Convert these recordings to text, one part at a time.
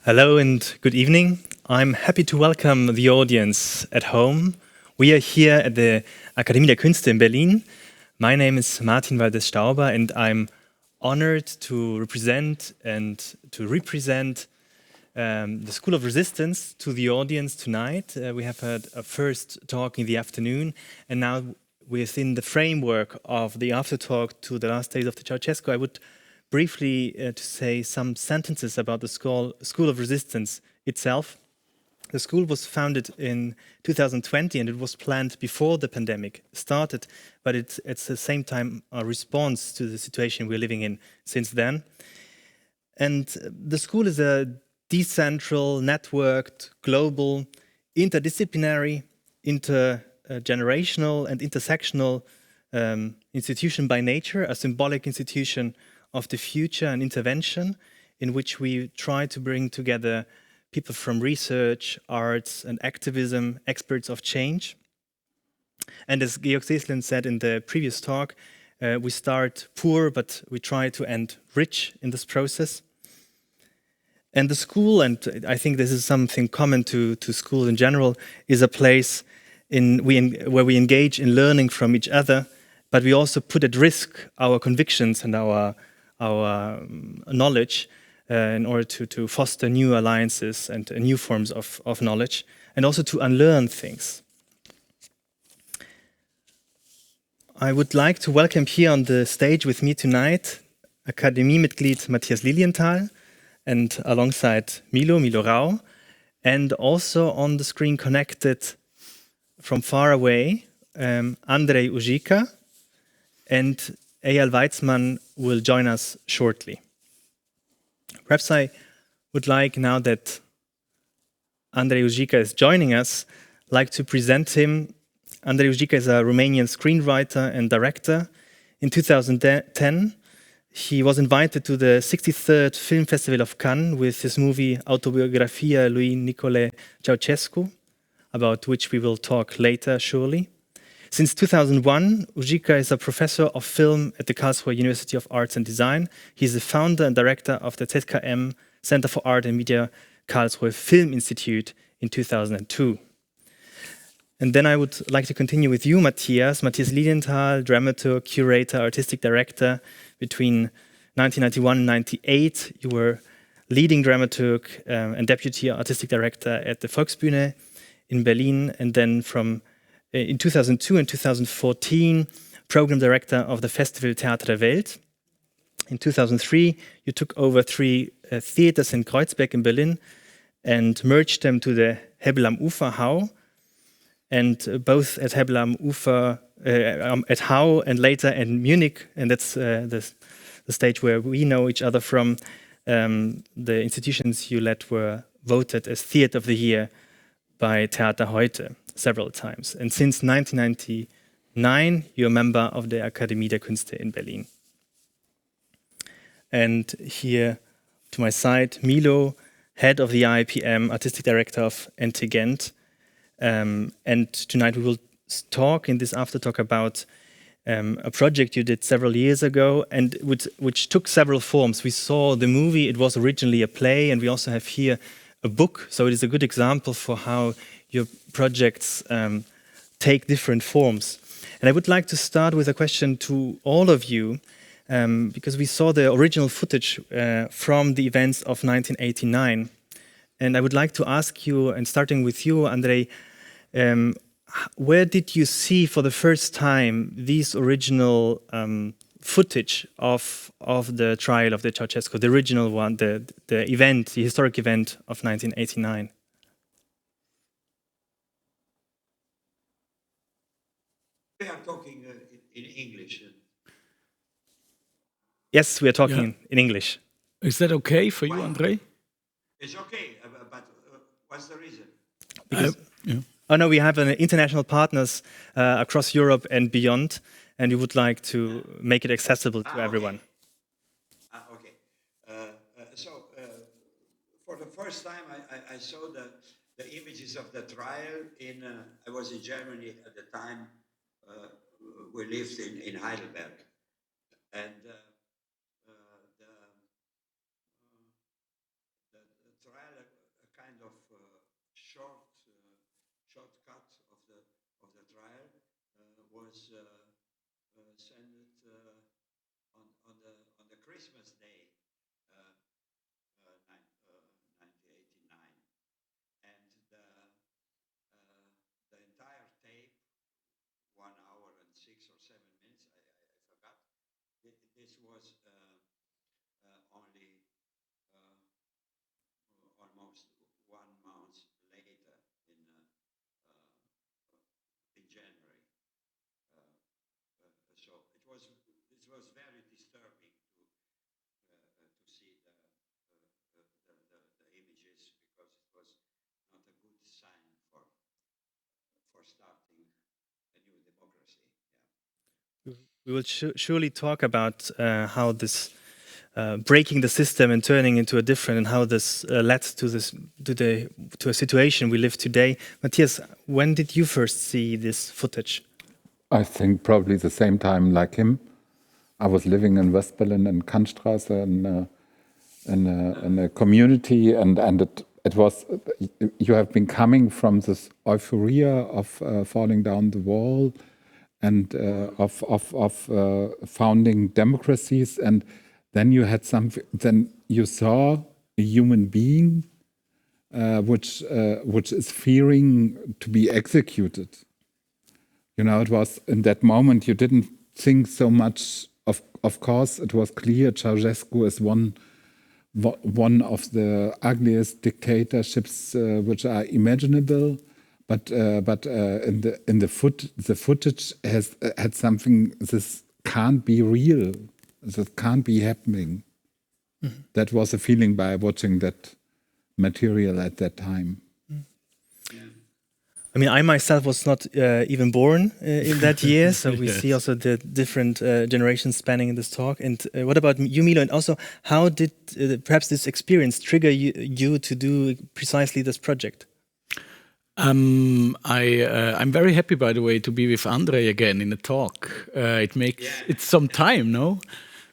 Hello and good evening. I'm happy to welcome the audience at home. We are here at the Akademie der Künste in Berlin. My name is Martin Waldes-Stauber and I'm honored to represent the School of Resistance to the audience tonight. We have had a first talk in the afternoon, and now within the framework of the aftertalk to the last days of the Ceausescu, I would briefly to say some sentences about the School of Resistance itself. The school was founded in 2020 and it was planned before the pandemic started, but it's at the same time a response to the situation we're living in since then. And the school is a decentral, networked, global, interdisciplinary, intergenerational and intersectional institution by nature, a symbolic institution of the future and intervention, in which we try to bring together people from research, arts and activism, experts of change. And as Georg Seslin said in the previous talk, we start poor, but we try to end rich in this process. And the school, and I think this is something common to school in general, is a place where we engage in learning from each other, but we also put at risk our convictions and our knowledge in order to foster new alliances and new forms of knowledge, and also to unlearn things. I would like to welcome here on the stage with me tonight Akademie-Mitglied Matthias Lilienthal, and alongside Milo Rau, and also on the screen connected from far away, Andrei Ujica, and Eyal Weizmann will join us shortly. Perhaps I would like, now that Andrei Ujica is joining us, like to present him. Andrei Ujica is a Romanian screenwriter and director. In 2010, he was invited to the 63rd Film Festival of Cannes with his movie Autobiografia lui Nicolae Ceausescu, about which we will talk later, surely. Since 2001, Ujica is a professor of film at the Karlsruhe University of Arts and Design. He's the founder and director of the ZKM Center for Art and Media Karlsruhe Film Institute in 2002. And then I would like to continue with you, Matthias Lilienthal, dramaturge, curator, artistic director. Between 1991 and 1998, you were leading dramaturg and deputy artistic director at the Volksbühne in Berlin, and then in 2002 and 2014, program director of the festival Theater der Welt. In 2003, you took over 3 theaters in Kreuzberg in Berlin and merged them to the Hebel am Ufer Hau, and both at Hebel am Ufer, at Hau and later in Munich, and that's the stage where we know each other from. The institutions you led were voted as Theatre of the Year by Theater Heute several times. And since 1999, you're a member of the Akademie der Künste in Berlin. And here to my side, Milo, head of the IIPM, artistic director of NT Gent. And tonight we will talk in this aftertalk about a project you did several years ago, and which took several forms. We saw the movie, it was originally a play, and we also have here a book, so it is a good example for how your projects take different forms. And I would like to start with a question to all of you, because we saw the original footage from the events of 1989. And I would like to ask you, and starting with you, Andrei, where did you see for the first time these original footage of the trial of the Ceausescu, the original one, the event, the historic event of 1989? We are talking in English. Yes, we are talking in English. Is that okay for you, Andrei? It's okay, but what's the reason? Because, oh no, we have international partners across Europe and beyond, and we would like to make it accessible to everyone. Okay. So for the first time, I saw the images of the trial I was in Germany at the time. We lived in Heidelberg, and the trial shortcut of the trial was sent on the Christmas day, 1989, and the entire tape, 1 hour and 6 or 7 minutes, I forgot. This was only almost 1 month later in January. So it was very disturbing to see the images, because it was not a good sign for starting a new democracy. Yeah. We will surely talk about how this breaking the system and turning into a different, and how this led to a situation we live today. Matthias, when did you first see this footage? I think probably the same time like him. I was living in West Berlin in Kantstraße in a community, and it was, you have been coming from this euphoria of falling down the wall and of founding democracies, and then you had then you saw a human being which is fearing to be executed. You know, it was in that moment you didn't think so much. Of course, it was clear Ceausescus is one of the ugliest dictatorships which are imaginable. But the footage had something. This can't be real. This can't be happening. Mm-hmm. That was a feeling by watching that material at that time. I mean, I myself was not even born in that year, so we see also the different generations spanning in this talk. And what about you, Milo? And also, how did perhaps this experience trigger you to do precisely this project? I'm very happy, by the way, to be with Andrei again in a talk. It's some time, no?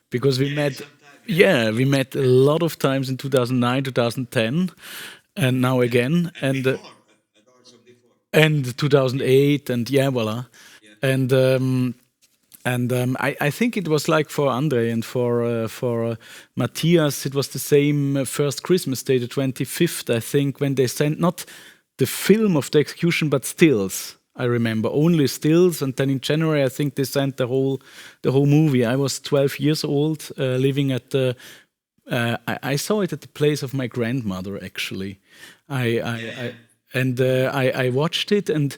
Because we met. We met a lot of times in 2009, 2010, and now again. And 2008, and voila. Yeah. And I think it was like for Andrei and for Matthias, it was the same first Christmas day, the 25th, I think, when they sent not the film of the execution, but stills. I remember only stills, and then in January, I think they sent the whole movie. I was 12 years old, living at the. I saw it at the place of my grandmother. Actually, I watched it, and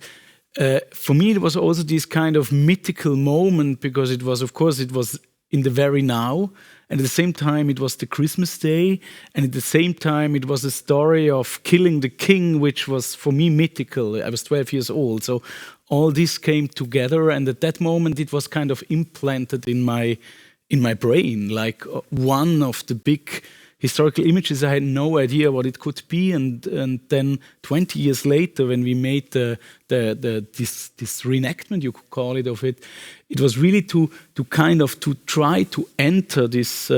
for me it was also this kind of mythical moment, because it was, of course, it was in the very now, and at the same time it was the Christmas day, and at the same time it was a story of killing the king, which was for me mythical. I was 12 years old, so all this came together, and at that moment it was kind of implanted in my brain, like one of the big historical images. I had no idea what it could be, and then 20 years later, when we made this reenactment, you could call it, of it, it was really to try to enter this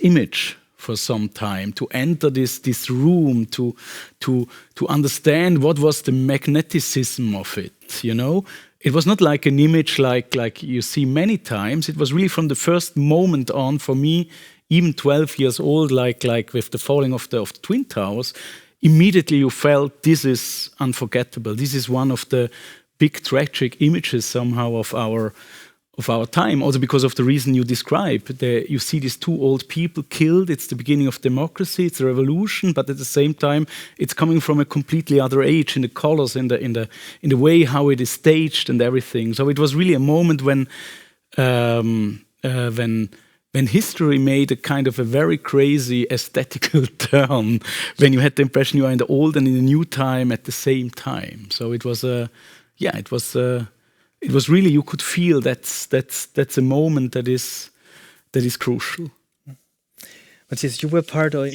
image for some time, to enter this room, to understand what was the magneticism of it. You know, it was not like an image like you see many times. It was really from the first moment on for me. Even 12 years old, like with the falling of the Twin Towers, immediately you felt this is unforgettable. This is one of the big tragic images somehow of our time. Also because of the reason you described, you see these two old people killed. It's the beginning of democracy. It's a revolution, but at the same time, it's coming from a completely other age, in the colors, in the way how it is staged and everything. So it was really a moment when history made a kind of a very crazy aesthetical turn, when you had the impression you are in the old and in the new time at the same time. So it was it was really, you could feel that's a moment that is crucial. Matthias, you were part of.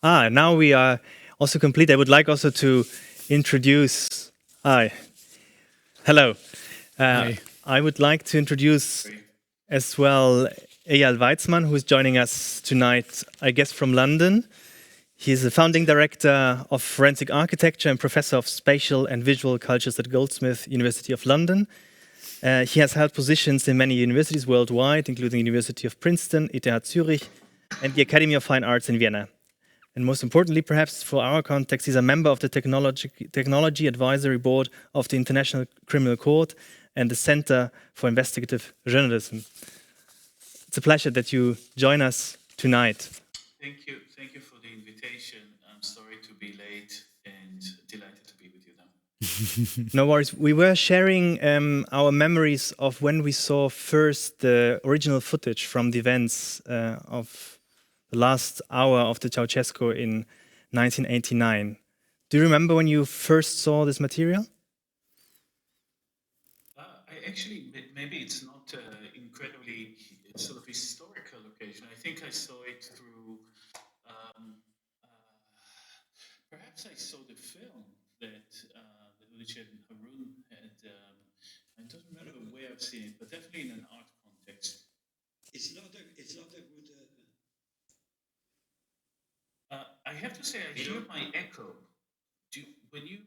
Now we are also complete. I would like also to introduce. Hi. Hello. Hi. I would like to introduce as well Eyal Weizmann, who is joining us tonight, I guess from London. He is the founding director of Forensic Architecture and professor of Spatial and Visual Cultures at Goldsmiths University of London. He has held positions in many universities worldwide, including the University of Princeton, ETH Zurich, and the Academy of Fine Arts in Vienna. And most importantly, perhaps for our context, he's a member of the Technology Advisory Board of the International Criminal Court and the Center for Investigative Journalism. It's a pleasure that you join us tonight. Thank you for the invitation. I'm sorry to be late and delighted to be with you now. No worries. We were sharing our memories of when we saw first the original footage from the events of the last hour of the Ceausescu in 1989. Do you remember when you first saw this material? I actually, maybe it's not incredibly sort of historical occasion. I think I saw it through, perhaps I saw the film that Ujica and Harun had. I don't remember where I've seen it, but definitely in an art context. It's not a good. I have to say, I hear my echo. When I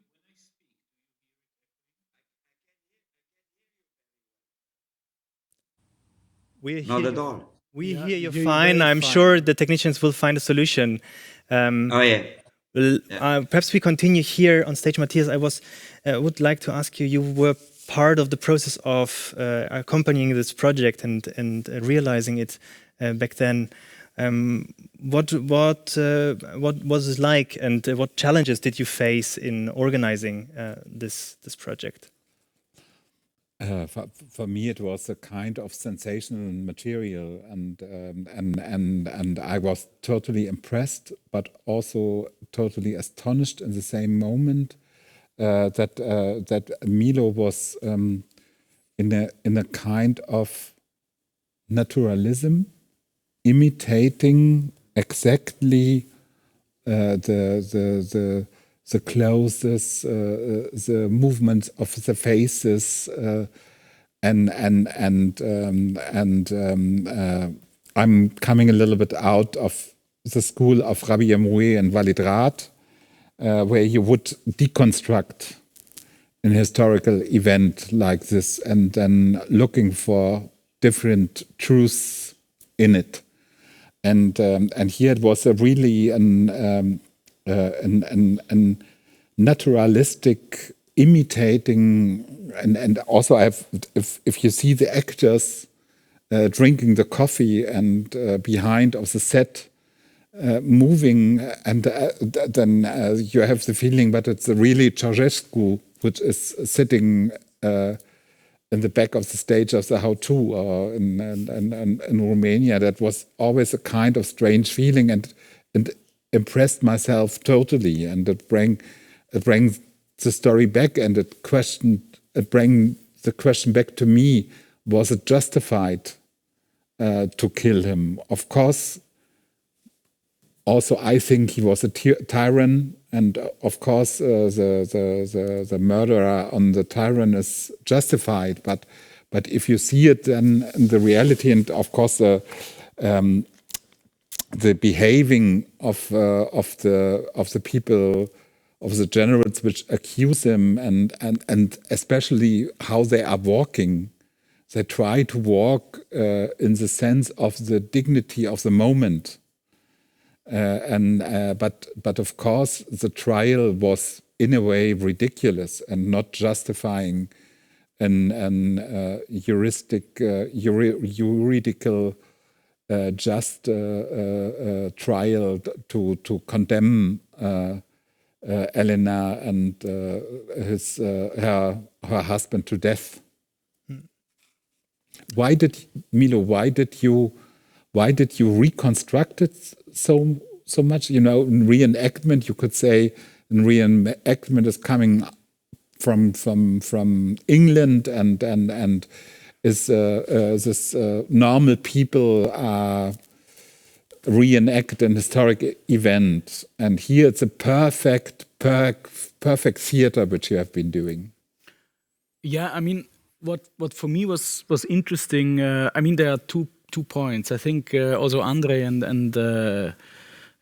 speak, Not at all. We Yeah, hear you hear you fine. very I'm fine. sure the technicians will find a solution. Oh yeah. Well, perhaps we continue here on stage. Matthias, I would like to ask you, you were part of the process of accompanying this project and realizing it back then. What was it like, and what challenges did you face in organizing this project? For me, it was a kind of sensational material, and I was totally impressed, but also totally astonished in the same moment that Milo was in a kind of naturalism, imitating exactly the clothes, the movements of the faces, and I'm coming a little bit out of the school of Rabbi Yemoué and Walid Raad, where you would deconstruct an historical event like this and then looking for different truths in it. And here it was a really an naturalistic imitating, and also if you see the actors drinking the coffee and behind of the set moving, and then you have the feeling that it's really Ceausescu which is sitting in the back of the stage of the how-to in Romania. That was always a kind of strange feeling and impressed myself totally, and it brings the story back, and it brings the question back to me: was it justified to kill him? Of course. Also, I think he was a tyrant, and of course, the murderer on the tyrant is justified. But if you see it, then in the reality, and of course, the behaving of the people, of the generals which accuse him, and especially how they are walking, they try to walk in the sense of the dignity of the moment. But of course, the trial was in a way ridiculous and not justifying an juridical just trial to condemn Elena and her husband to death. Why did you reconstruct it so much? You know, in reenactment, you could say, reenactment is coming from England, and is this normal people reenact an historic event, and here it's a perfect theater which you have been doing. Yeah, I mean, what for me was interesting. I mean, there are two points. I think also Andrei and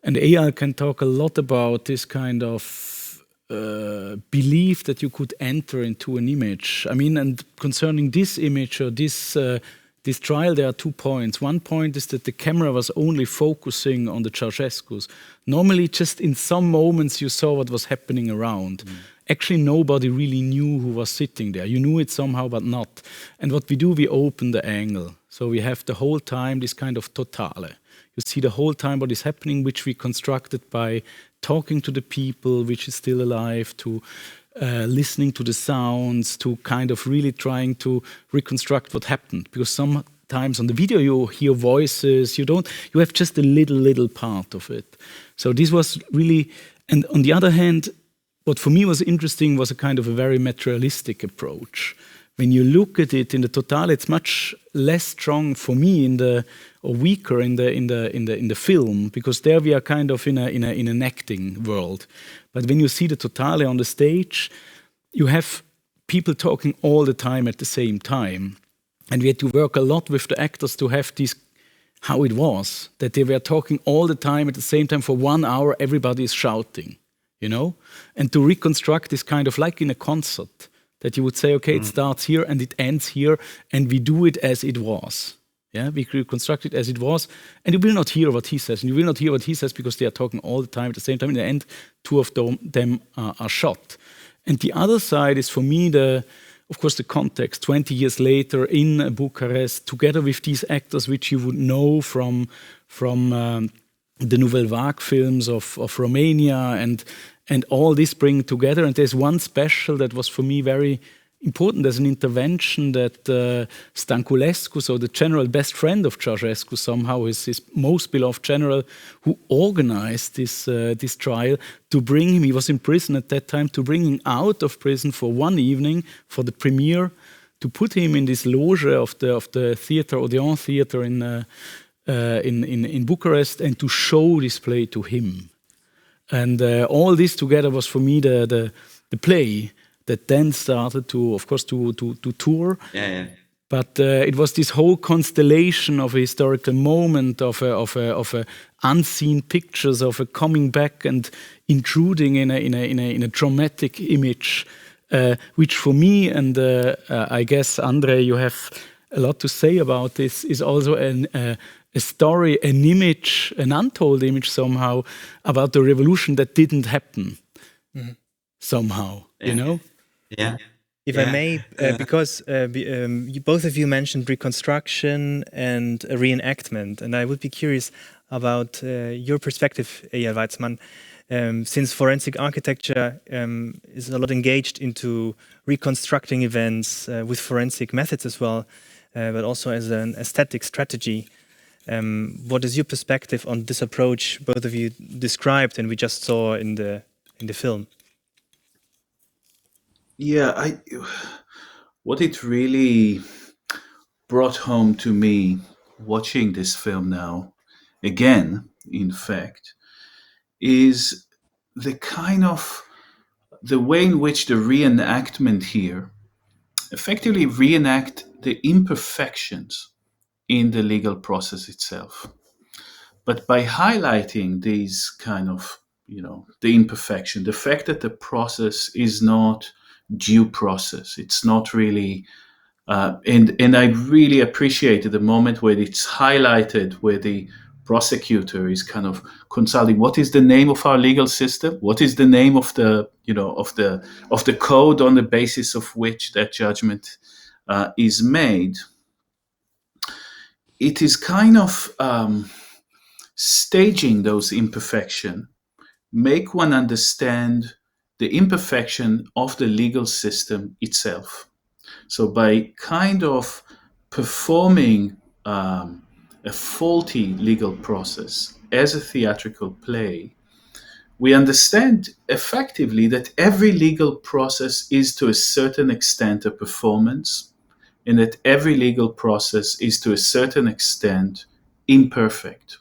And Eyal can talk a lot about this kind of belief that you could enter into an image. I mean, and concerning this image or this trial, there are 2 points. One point is that the camera was only focusing on the Ceausescus. Normally, just in some moments, you saw what was happening around. Actually, nobody really knew who was sitting there. You knew it somehow, but not. And what we do, we open the angle. So we have the whole time this kind of totale. You see the whole time what is happening, which we constructed by talking to the people, which is still alive, to listening to the sounds, to kind of really trying to reconstruct what happened. Because sometimes on the video you hear voices, you have just a little part of it. So this was really, and on the other hand, what for me was interesting was a kind of a very materialistic approach. When you look at it in the total, it's much less strong for me or weaker in the film, because there we are kind of in an acting world. But when you see the totale on the stage, you have people talking all the time at the same time, and we had to work a lot with the actors to have this how it was, that they were talking all the time at the same time for 1 hour. Everybody is shouting, you know, and to reconstruct this kind of like in a concert. That you would say, okay, it starts here and it ends here, and we do it as it was. Yeah, we reconstruct it as it was, and you will not hear what he says, and you will not hear what he says because they are talking all the time at the same time. In the end, 2 of them are shot. And the other side is for me of course, the context. 20 years later in Bucharest, together with these actors, which you would know from the Nouvelle Vague films of Romania, and all this bring together. And there's one special that was for me very important. There's an intervention that Stanculescu, so the general best friend of Ceausescu, somehow his most beloved general, who organized this trial, to bring him, he was in prison at that time, to bring him out of prison for one evening for the premiere, to put him in this loge of the theater, Odeon Theater in Bucharest, and to show this play to him. And all this together was for me the play that then started to tour. Yeah. But it was this whole constellation of a historical moment, of a unseen pictures, of a coming back and intruding in a dramatic image, which for me, and I guess Andrei, you have a lot to say about this, is also a story, an image, an untold image somehow about the revolution that didn't happen somehow, you know? Yeah. If I may, because both of you mentioned reconstruction and a reenactment, and I would be curious about your perspective, Eyal Weizmann, since forensic architecture is a lot engaged into reconstructing events with forensic methods as well, but also as an aesthetic strategy. What is your perspective on this approach both of you described and we just saw in the film? Yeah, what it really brought home to me watching this film now, again, in fact, is the way in which the reenactment here effectively reenact the imperfections in the legal process itself. But by highlighting these kind of, the imperfection, the fact that the process is not due process, it's not really, and I really appreciated the moment where it's highlighted, where the prosecutor is kind of consulting, what is the name of our legal system? What is the name of the, of the code on the basis of which that judgment is made? It is kind of staging those imperfections, make one understand the imperfection of the legal system itself. So by kind of performing a faulty legal process as a theatrical play, we understand effectively that every legal process is to a certain extent a performance, and that every legal process is to a certain extent imperfect.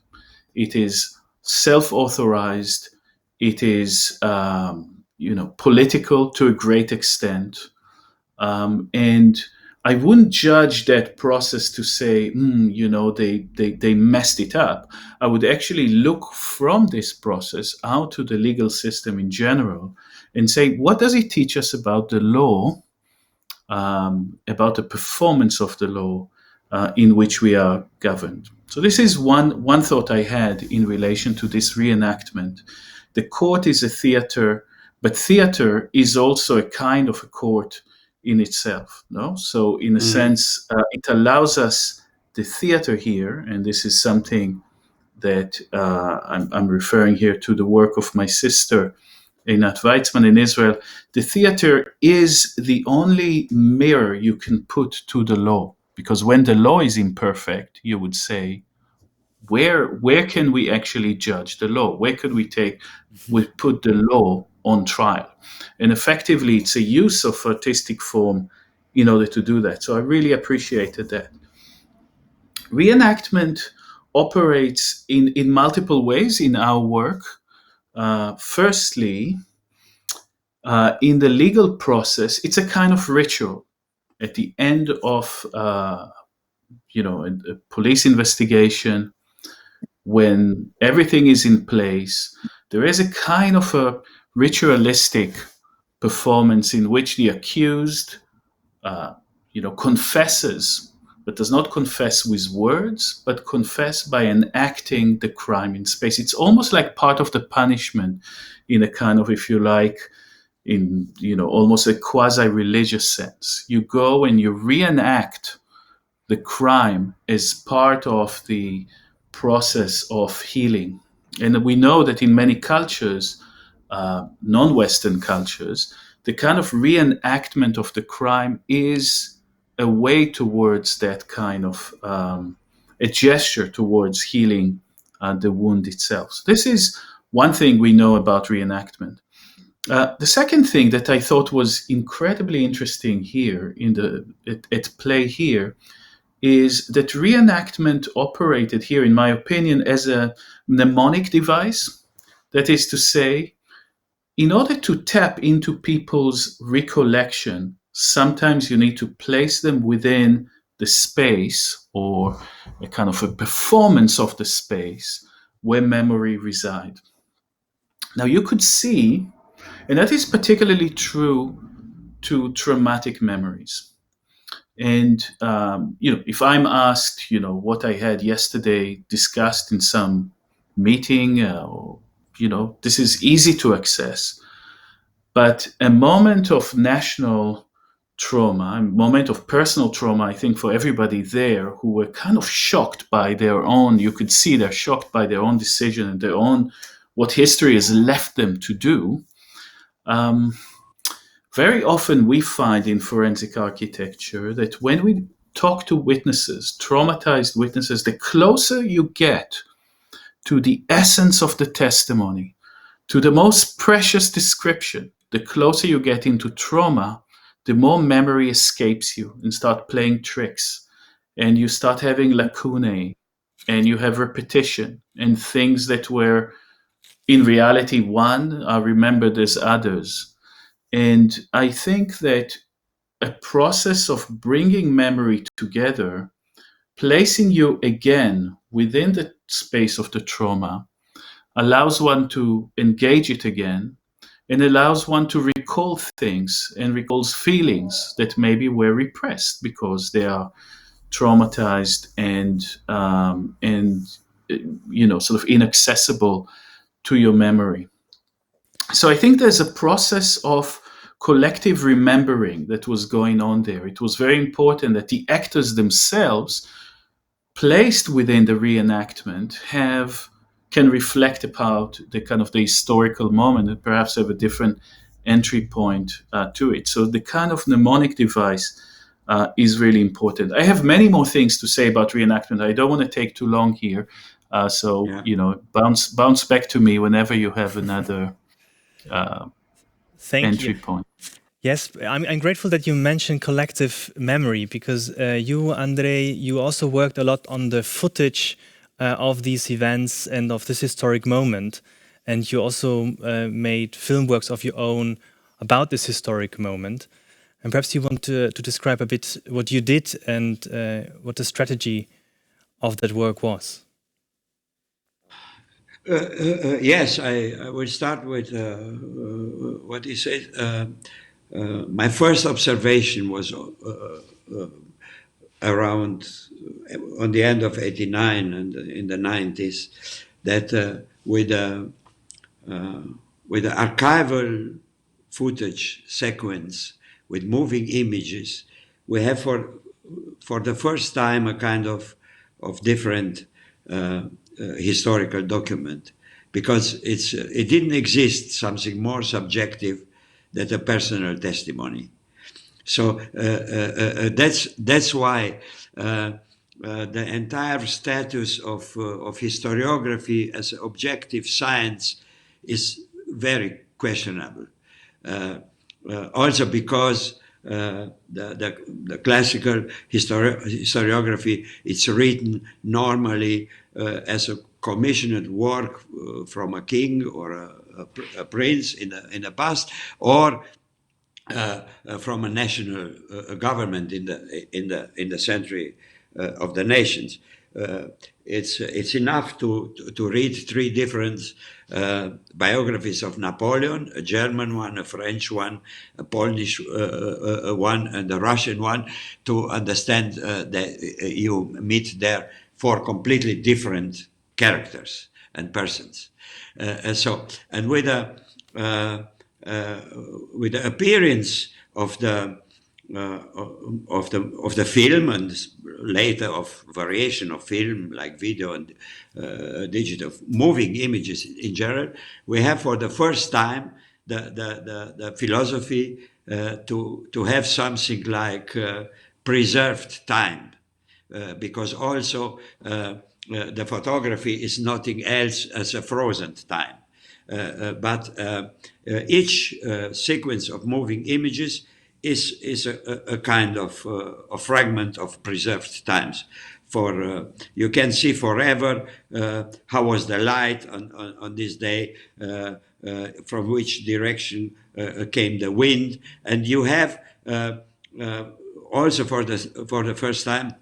It is self-authorized. It is, political to a great extent, and I wouldn't judge that process to say, they messed it up. I would actually look from this process out to the legal system in general and say, what does it teach us about the law, about the performance of the law in which we are governed? So this is one thought I had in relation to this reenactment. The court is a theater, but theater is also a kind of a court in itself. No, so in a sense, it allows us the theater here, and this is something that I'm referring here to the work of my sister Eyal Weizmann in Israel. The theater is the only mirror you can put to the law, because when the law is imperfect, you would say, where can we actually judge the law? Where could we put the law on trial? And effectively, it's a use of artistic form in order to do that. So I really appreciated that. Reenactment operates in multiple ways in our work. Firstly, in the legal process, it's a kind of ritual. At the end of a police investigation, when everything is in place, there is a kind of a ritualistic performance in which the accused, confesses, but does not confess with words, but confess by enacting the crime in space. It's almost like part of the punishment in a kind of, if you like, in almost a quasi-religious sense. You go and you reenact the crime as part of the process of healing. And we know that in many cultures, non-Western cultures, the kind of reenactment of the crime is a way towards that kind of a gesture towards healing the wound itself. So this is one thing we know about reenactment. The second thing that I thought was incredibly interesting here at play here is that reenactment operated here, in my opinion, as a mnemonic device. That is to say, in order to tap into people's recollection, sometimes you need to place them within the space or a kind of a performance of the space where memory resides. Now you could see, and that is particularly true to traumatic memories. And if I'm asked, what I had yesterday discussed in some meeting, this is easy to access. But a moment of national trauma, a moment of personal trauma, I think for everybody there who were kind of shocked by their own, you could see they're shocked by their own decision and their own, what history has left them to do. Very often we find in forensic architecture that when we talk to witnesses, traumatized witnesses, the closer you get to the essence of the testimony, to the most precious description, the closer you get into trauma, the more memory escapes you and start playing tricks. And you start having lacunae, and you have repetition, and things that were in reality one are remembered as others. And I think that a process of bringing memory together, placing you again within the space of the trauma, allows one to engage it again and allows one to recall things and recalls feelings that maybe were repressed because they are traumatized and sort of inaccessible to your memory. So I think there's a process of collective remembering that was going on there. It was very important that the actors themselves, placed within the reenactment, can reflect about the kind of the historical moment and perhaps have a different entry point to it. So the kind of mnemonic device is really important. I have many more things to say about reenactment. I don't want to take too long here. Bounce back to me whenever you have another entry point. Yes, I'm grateful that you mentioned collective memory because you, Andrei, you also worked a lot on the footage of these events and of this historic moment. And you also made film works of your own about this historic moment. And perhaps you want to describe a bit what you did and what the strategy of that work was. Yes, I will start with what he said. My first observation was around on the end of '89 and in the '90s, that with the archival footage sequence with moving images, we have for the first time a kind of different historical document, because it didn't exist something more subjective than a personal testimony. So that's why the entire status of historiography as objective science is very questionable. Also because the classical historiography, it's written normally as a commissioned work from a king or a prince in the past, or from a national government in the century of the nations. It's enough to read three different biographies of Napoleon: a German one, a French one, a Polish one, and a Russian one, to understand that you meet there four completely different characters and persons. And with the appearance of the film, and later of variation of film like video and digital moving images in general, we have for the first time the philosophy to have something like preserved time, because also the photography is nothing else as a frozen time. But each sequence of moving images is a kind of a fragment of preserved times. For you can see forever how was the light on this day, from which direction came the wind, and you have also for the first time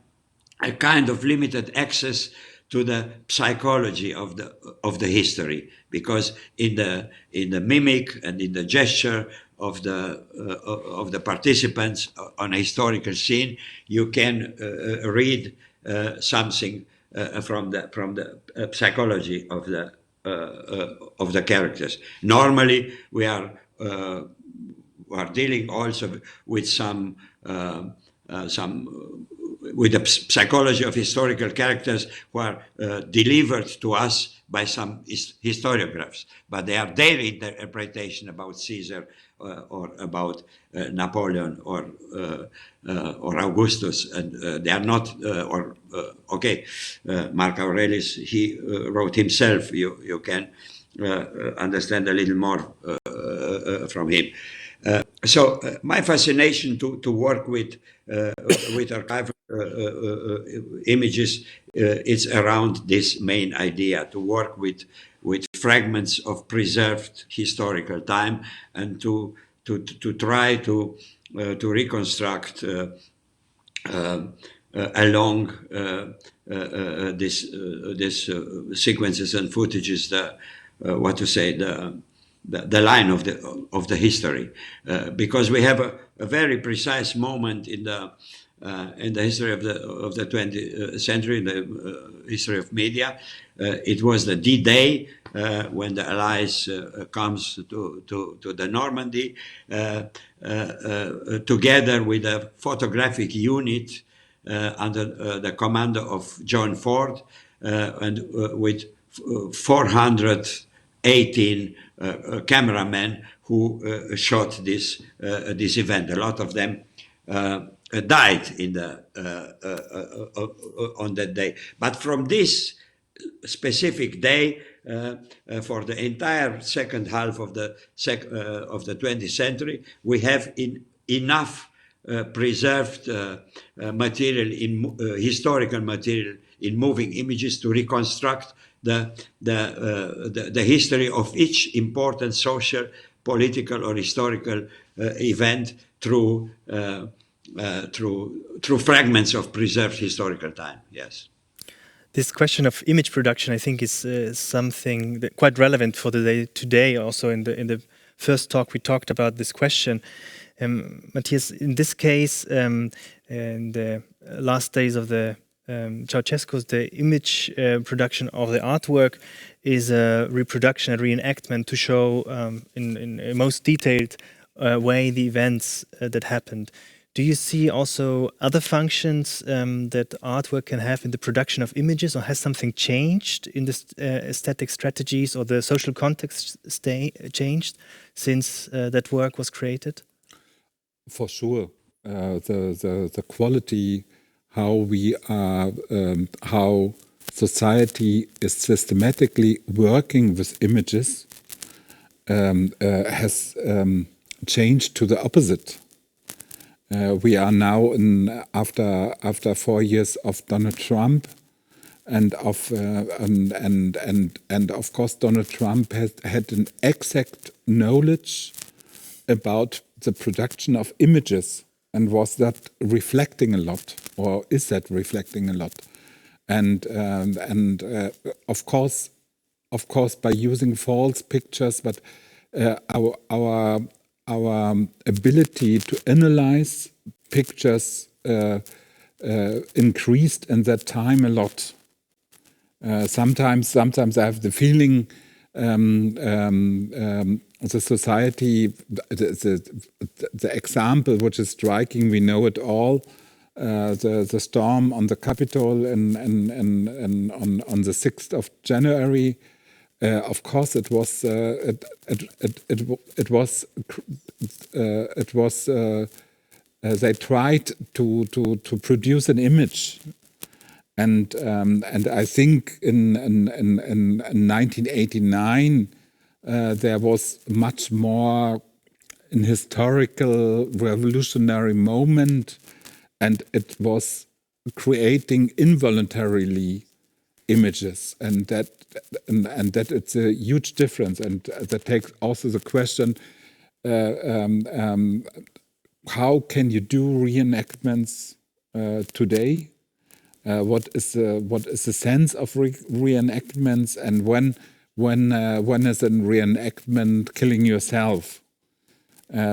a kind of limited access to the psychology of the history, because in the mimic and in the gesture of the participants on a historical scene, you can read something from the psychology of the characters. Normally, we are dealing also with some with the psychology of historical characters who are delivered to us by some historiographers, but they are their interpretation about Caesar or about Napoleon or Augustus, and they are not. Mark Aurelius, he wrote himself. You can understand a little more from him. So my fascination to work with archival images is around this main idea: to work with fragments of preserved historical time, and to try to reconstruct along this sequences and footages the line of the history, because we have a very precise moment in the history of the 20th century, in the history of media. It was the D-Day, when the Allies comes to the Normandy, together with a photographic unit under the command of John Ford, and with 418 cameramen who shot this event. A lot of them died on that day. But from this specific day, for the entire second half of the 20th century, we have enough preserved material, historical material in moving images to reconstruct the history of each important social, political, or historical event through fragments of preserved historical time. Yes. This question of image production, I think, is something that quite relevant for the day today. Also, in the first talk, we talked about this question. Matthias, in this case, in the last days of the Ceausescus, the image production of the artwork is a reproduction, a reenactment to show in a most detailed way the events that happened. Do you see also other functions that artwork can have in the production of images, or has something changed in the aesthetic strategies or the social context changed since that work was created? For sure, the quality, how we are, how society is systematically working with images has changed to the opposite. We are now after 4 years of Donald Trump, and of course Donald Trump had an exact knowledge about the production of images, and was that reflecting a lot, or is that reflecting a lot? And of course by using false pictures, but our ability to analyze pictures increased in that time a lot. Sometimes I have the feeling the society, the example which is striking, we know it all, the storm on the Capitol on the 6th of January. Of course, it was they tried to produce an image, and I think in 1989 there was much more an historical revolutionary moment, and it was creating involuntarily images, and that it's a huge difference, and that takes also the question: how can you do reenactments today? What is the sense of reenactments, and when is a reenactment killing yourself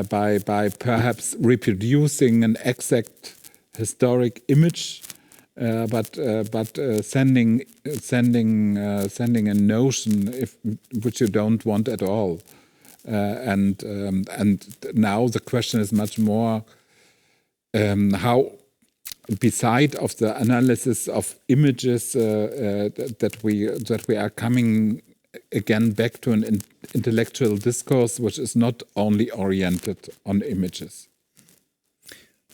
by perhaps reproducing an exact historic image, but sending a notion which you don't want at all, and now the question is much more how, beside of the analysis of images, that we are coming again back to an intellectual discourse which is not only oriented on images.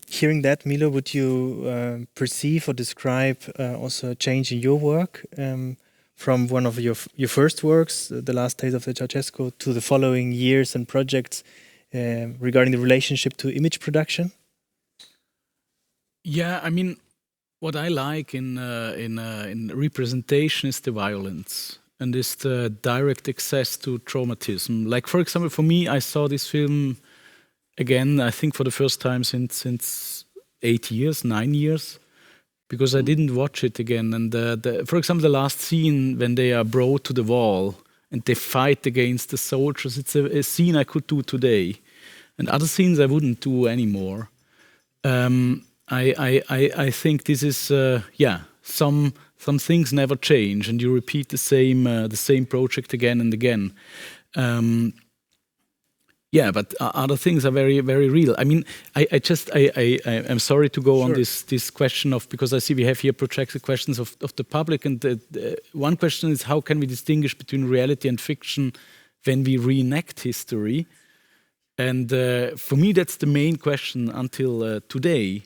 Hearing that, Milo, would you perceive or describe also a change in your work from one of your first works, The Last Days of the Ceausescu, to the following years and projects regarding the relationship to image production? Yeah, I mean, what I like in representation is the violence, and is the direct access to traumatism. Like, for example, for me, I saw this film again, I think for the first time since 9 years, because I didn't watch it again. And for example, the last scene when they are brought to the wall and they fight against the soldiers, it's a scene I could do today, and other scenes I wouldn't do anymore. I think this is some things never change, and you repeat the same project again and again. But other things are very, very real. I mean, I'm sorry to go on this question of, because I see we have here projected questions of the public, and the one question is, how can we distinguish between reality and fiction when we reenact history? And for me, that's the main question until today.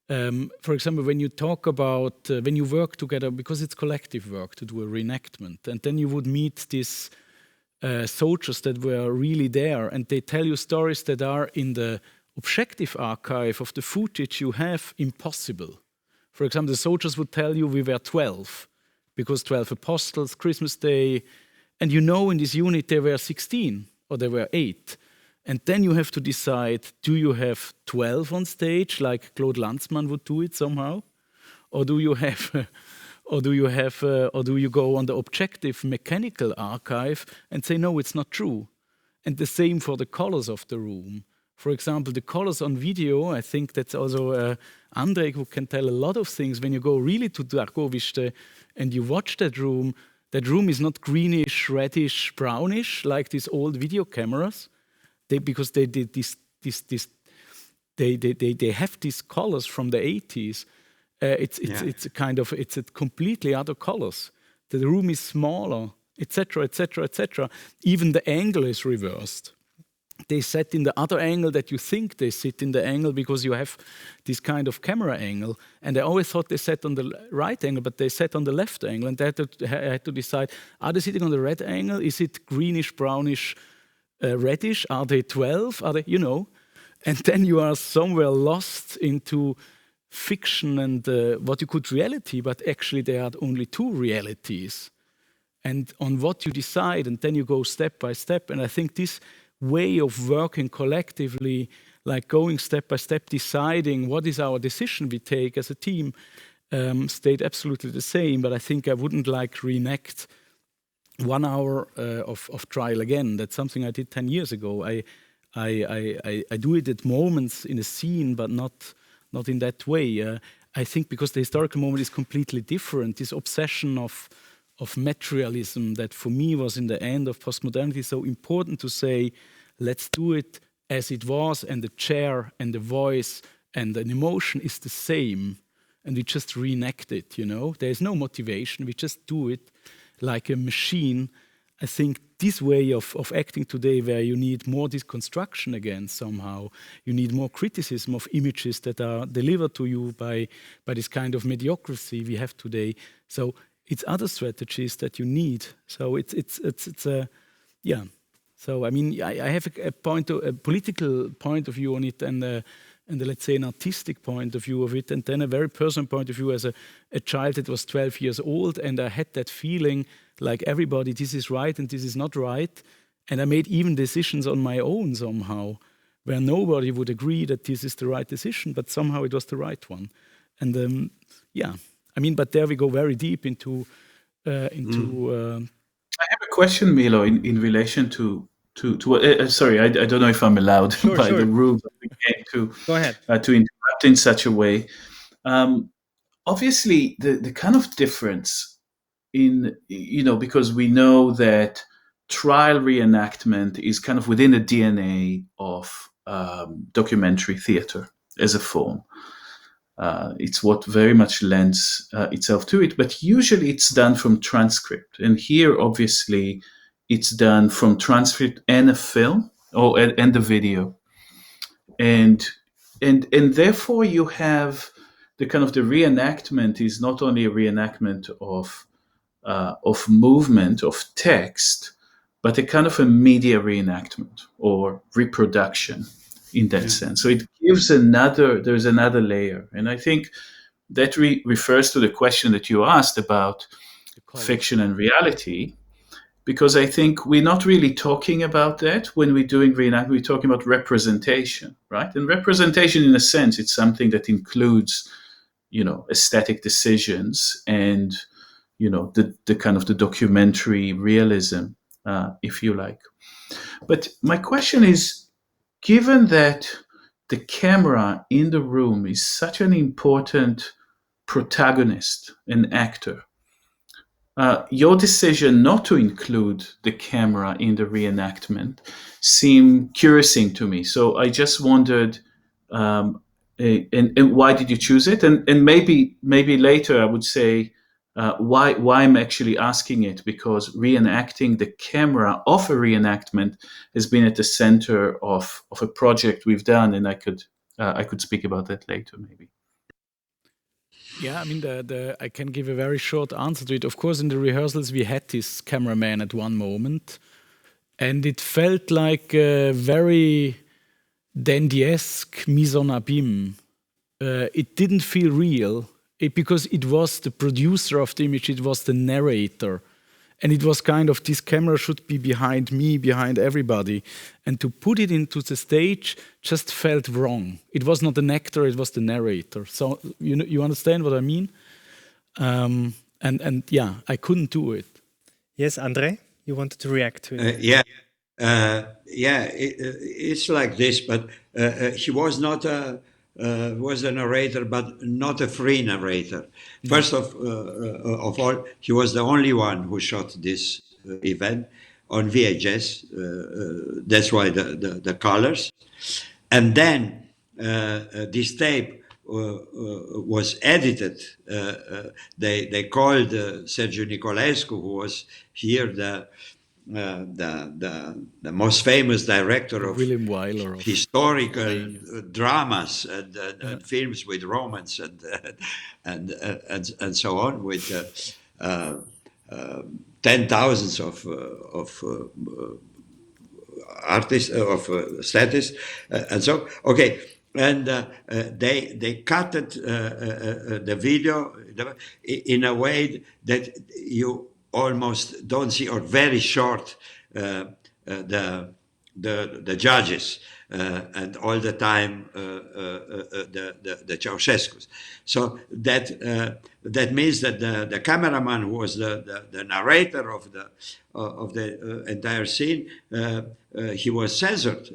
For example, when you talk about, when you work together, because it's collective work to do a reenactment, and then you would meet these soldiers that were really there, and they tell you stories that are in the objective archive of the footage you have impossible. For example, the soldiers would tell you we were 12, because 12 apostles, Christmas Day, and you know in this unit there were 16, or there were 8. And then you have to decide, do you have 12 on stage, like Claude Lanzmann would do it somehow? Or do you have, or do you go on the objective mechanical archive and say, no, it's not true? And the same for the colors of the room. For example, the colors on video, I think that's also Andrei who can tell a lot of things. When you go really to Dargovište and you watch that room is not greenish, reddish, brownish like these old video cameras. Because they did they have these colors from the 80s. It's a completely other colors. The room is smaller, etc., etc., etc. Even the angle is reversed. They set in the other angle that you think they sit in the angle because you have this kind of camera angle. And I always thought they sat on the right angle, but they sat on the left angle. And I had to decide, are they sitting on the red angle? Is it greenish, brownish, reddish? Are they 12? Are they, And then you are somewhere lost into fiction and what you could reality, but actually there are only two realities. And on what you decide, and then you go step by step. And I think this way of working collectively, like going step by step, deciding what is our decision we take as a team, stayed absolutely the same. But I think I wouldn't like reenact 1 hour of trial again. That's something I did 10 years ago. I do it at moments in a scene, but not in that way. I think because the historical moment is completely different. This obsession of materialism that for me was in the end of postmodernity so important to say, let's do it as it was, and the chair and the voice and an emotion is the same, and we just reenact it, There is no motivation, we just do it like a machine. I think this way of acting today, where you need more deconstruction again somehow, you need more criticism of images that are delivered to you by this kind of mediocrity we have today. So it's other strategies that you need. So it's yeah. So I mean, I have a political point of view on it, and let's say an artistic point of view of it, and then a very personal point of view as a child that was 12 years old, and I had that feeling like everybody, this is right and this is not right, and I made even decisions on my own somehow, where nobody would agree that this is the right decision, but somehow it was the right one, and yeah. I mean, but there we go very deep into. I have a question, Milo, in relation to what. Sorry, I don't know if I'm allowed by the rules of the game to go ahead to interrupt in such a way. Obviously, the kind of difference in because we know that trial reenactment is kind of within the DNA of documentary theater as a form. It's what very much lends itself to it, but usually it's done from transcript. And here, obviously, it's done from transcript and a film, and the video. And therefore you have the kind of the reenactment is not only a reenactment of movement, of text, but a kind of a media reenactment or reproduction in that sense. So it gives there's another layer. And I think that refers to the question that you asked about fiction and reality, because I think we're not really talking about that when we're doing reenactment. We're talking about representation, right? And representation, in a sense, it's something that includes, aesthetic decisions and, the kind of the documentary realism, if you like. But my question is, given that the camera in the room is such an important protagonist, an actor, your decision not to include the camera in the reenactment seemed curious to me. So I just wondered, and why did you choose it? And maybe later I would say why I'm actually asking it, because reenacting the camera of a reenactment has been at the center of a project we've done, and I could speak about that later maybe. Yeah, I mean, I can give a very short answer to it. Of course, in the rehearsals, we had this cameraman at one moment, and it felt like a very dandy-esque mise en abîme. It didn't feel real because it was the producer of the image, it was the narrator. And it was kind of, this camera should be behind me, behind everybody. And to put it into the stage just felt wrong. It was not an actor, it was the narrator. So you understand what I mean? And yeah, I couldn't do it. Yes, Andrei, you wanted to react to it. It's like this, but he was not was a narrator, but not a free narrator. First of all, he was the only one who shot this event on VHS. That's why the colors. And then this tape was edited. They called Sergiu Nicolescu, who was here the most famous director of historical dramas and films with romance and so on, with 10,000s of artists of statists and so okay. And they cut it, the video in a way that you almost don't see, or very short, the judges, and all the time the Ceausescus. So that means that the cameraman, who was the narrator of the entire scene, he was censored.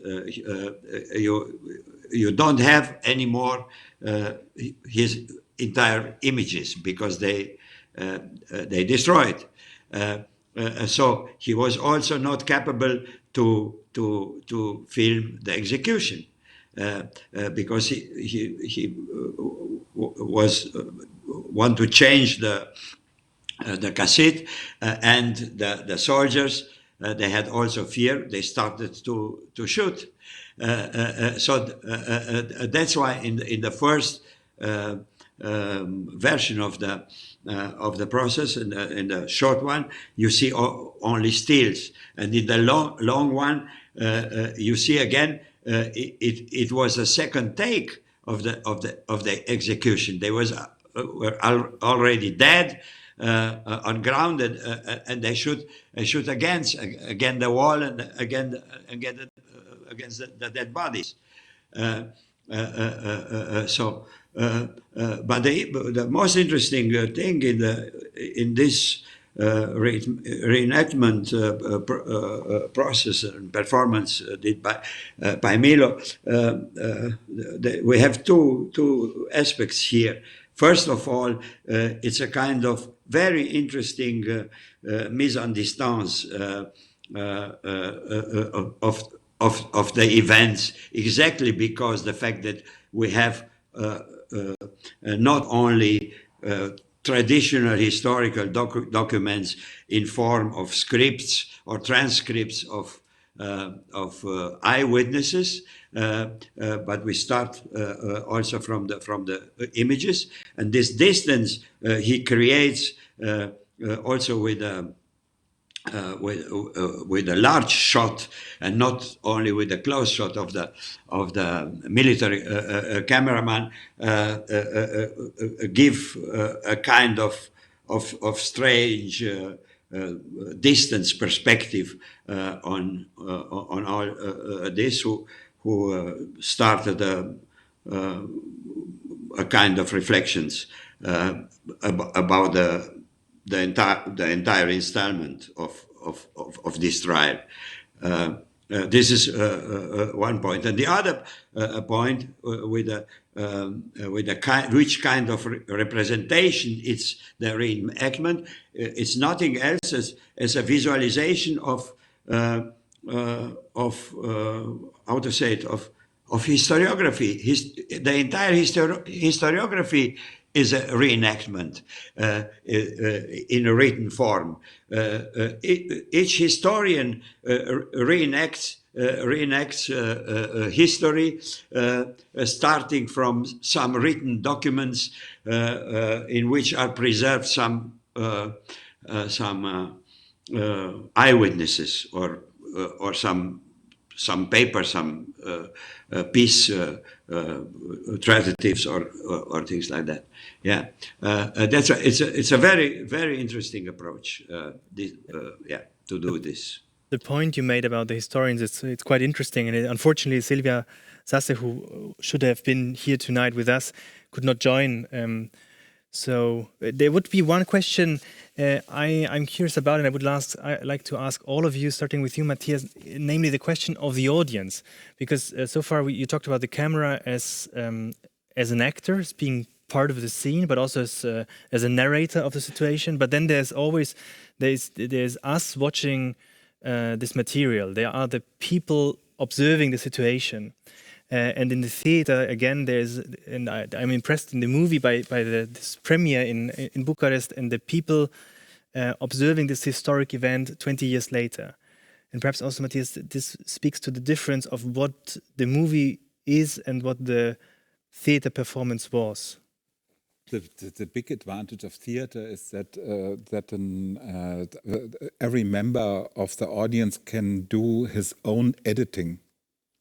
You don't have anymore his entire images because they destroyed. So he was also not capable to film the execution because he was want to change the cassette, and the soldiers, they had also fear. They started to shoot. So that's why in the first version of the process, in the short one, you see only stills, and in the long one, you see again it was a second take of the execution. They were already dead on ground, and they shoot against the wall and against the dead bodies. But the most interesting thing in this reenactment process and performance did by Milo, we have two aspects here. First of all, it's a kind of very interesting mise en distance of the events, exactly because the fact that we have not only traditional historical documents in form of scripts or transcripts of eyewitnesses, but we start also from the images, and this distance he creates also with a large shot, and not only with a close shot of the military cameraman, give a kind of strange distance perspective on all this, who started a kind of reflections about the entire installment of this trial. This is one point, and the other point which kind of representation it's the reenactment. It's nothing else as a visualization of how to say it, of historiography. The entire historiography is a reenactment in a written form. Each historian reenacts history, starting from some written documents in which are preserved some eyewitnesses or some some paper, some peace tractations or things like that. Yeah, it's a very, very interesting approach. To do this. The point you made about the historians, it's quite interesting, and unfortunately Silvia Sasse, who should have been here tonight with us, could not join. So there would be one question I'm curious about, and I'd like to ask all of you, starting with you, Matthias, namely the question of the audience, because so far you talked about the camera as an actor, as being part of the scene, but also as a narrator of the situation. But then there's us watching this material. There are the people observing the situation. And in the theater, again, I'm impressed in the movie by this premiere in Bucharest and the people observing this historic event 20 years later. And perhaps also, Matthias, this speaks to the difference of what the movie is and what the theater performance was. The big advantage of theater is that every member of the audience can do his own editing.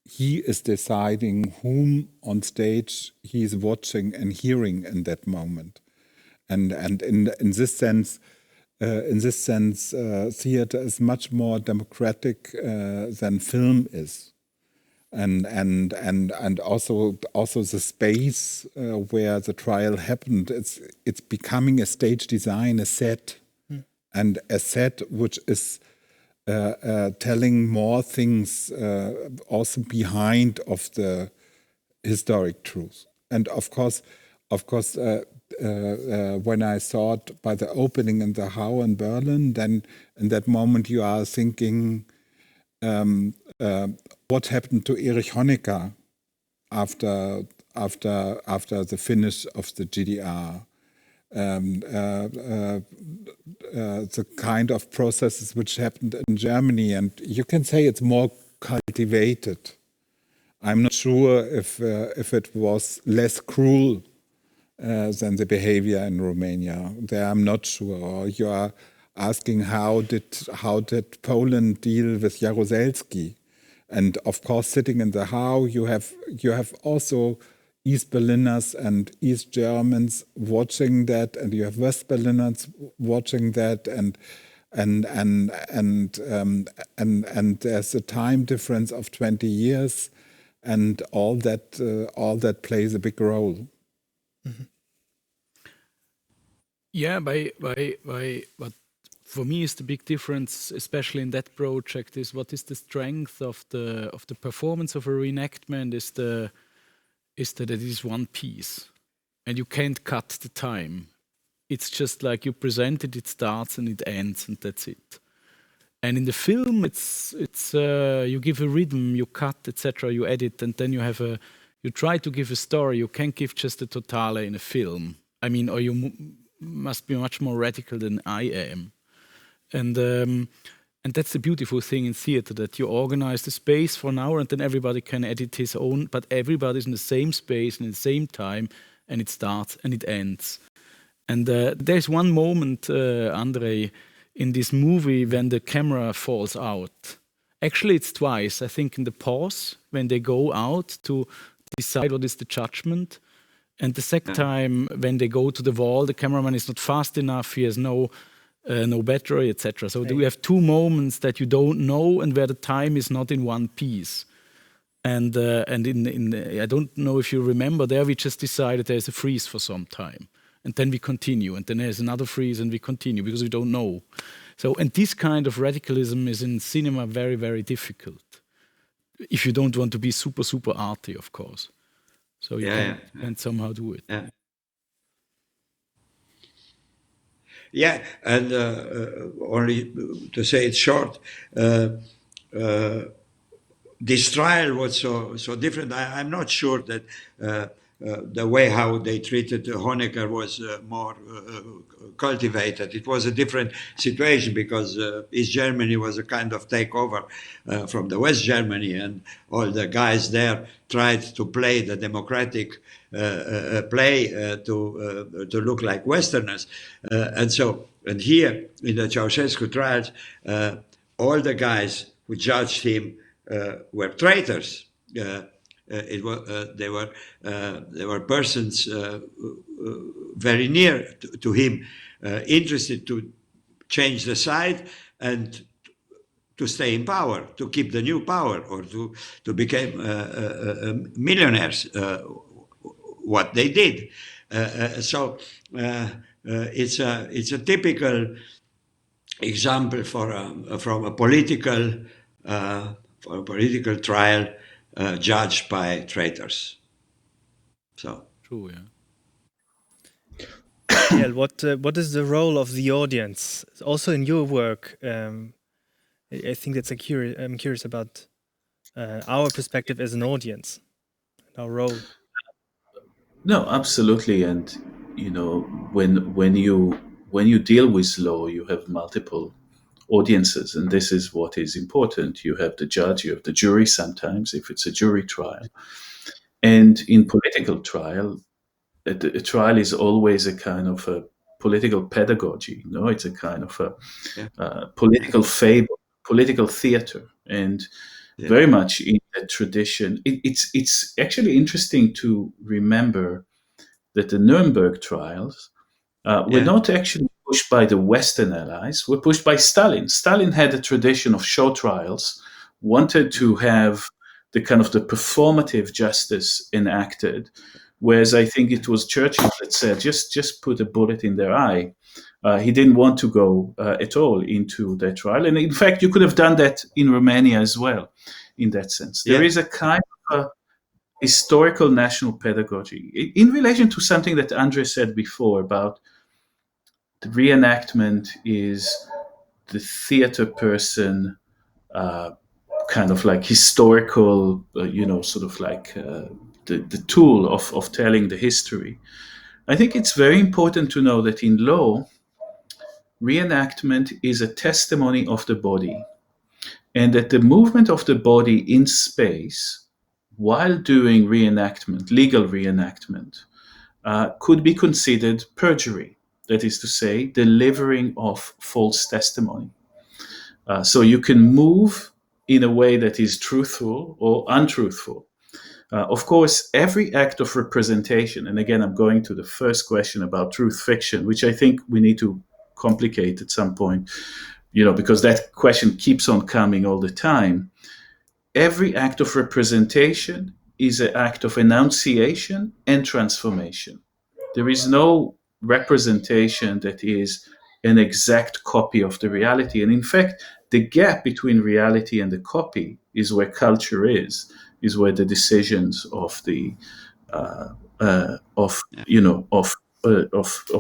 He is deciding whom on stage he is watching and hearing in that moment, and in this sense, theater is much more democratic than film is, and also the space where the trial happened. It's becoming a stage design, a set, and a set which is telling more things also behind of the historic truth. And of course, when I saw it by the opening in the How in Berlin, then in that moment you are thinking, what happened to Erich Honecker after the finish of the GDR? The kind of processes which happened in Germany, and you can say it's more cultivated. I'm not sure if it was less cruel than the behavior in Romania. There, I'm not sure. Or you are asking how did Poland deal with Jaruzelski, and of course, sitting in the How, you have also East Berliners and East Germans watching that, and you have West Berliners watching that, and there's a time difference of 20 years, and all that plays a big role. Mm-hmm. Yeah, but for me is the big difference, especially in that project, is what is the strength of the performance of a reenactment is that it is one piece, and you can't cut the time. It's just like you present it, it starts and it ends, and that's it. And in the film, it's you give a rhythm, you cut, etc., you edit, and then you try to give a story. You can't give just a totale in a film. I mean, or you must be much more radical than I am. And that's the beautiful thing in theater, that you organize the space for an hour and then everybody can edit his own, but everybody's in the same space and in the same time, and it starts and it ends. And there's one moment, Andrei, in this movie when the camera falls out. Actually, it's twice. I think in the pause, when they go out to decide what is the judgment, and the second time when they go to the wall, the cameraman is not fast enough, he has no battery, etc. So we have two moments that you don't know, and where the time is not in one piece. And I don't know if you remember, there we just decided there's a freeze for some time, and then we continue, and then there's another freeze, and we continue because we don't know. So, and this kind of radicalism is in cinema very, very difficult. If you don't want to be super, super arty, of course. So you can somehow do it. Yeah. Yeah, and only to say it short, this trial was so different. I'm not sure that the way how they treated Honecker was more cultivated. It was a different situation because East Germany was a kind of takeover from the West Germany, and all the guys there tried to play the democratic play to look like Westerners, and here in the Ceausescu trials, all the guys who judged him were traitors. They were persons very near to him, interested to change the side and to stay in power, to keep the new power, or to become millionaires. What they did. So it's a typical example from a political trial judged by traitors. So True, yeah. Eyal, what is the role of the audience? Also in your work, I think that's I'm curious about our perspective as an audience, our role. No, absolutely. And you know, when you deal with law, you have multiple audiences, and this is what is important. You have the judge, you have the jury sometimes if it's a jury trial. And in political trial, a trial is always a kind of a political pedagogy. You know, it's a kind of a political fable, political theater, and very much in that tradition. It's actually interesting to remember that the Nuremberg trials were not actually pushed by the Western allies, were pushed by Stalin. Stalin had a tradition of show trials, wanted to have the kind of the performative justice enacted, whereas I think it was Churchill that said, just put a bullet in their eye. He didn't want to go at all into that trial. And in fact, you could have done that in Romania as well, in that sense. There is a kind of a historical national pedagogy in relation to something that Andrei said before about the reenactment is the theater person kind of like historical, sort of like the tool of telling the history. I think it's very important to know that in law, reenactment is a testimony of the body, and that the movement of the body in space while doing reenactment, legal reenactment, could be considered perjury. That is to say, delivering of false testimony. So you can move in a way that is truthful or untruthful. Of course, every act of representation, and again, I'm going to the first question about truth fiction, which I think we need to complicate at some point, because that question keeps on coming all the time. Every act of representation is an act of enunciation and transformation. There is no representation that is an exact copy of the reality. And in fact, the gap between reality and the copy is where culture is where the decisions of the of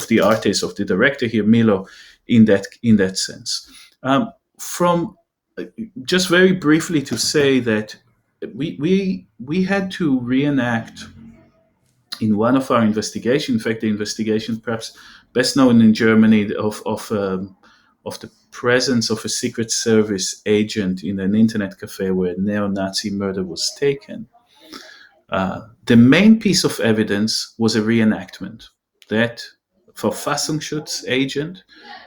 the artist, of the director here, Milo, in that sense. From just very briefly to say that we had to reenact in one of our investigations. In fact, the investigation perhaps best known in Germany of the presence of a Secret Service agent in an internet cafe where neo-Nazi murder was taken. The main piece of evidence was a reenactment that Verfassungsschutz agent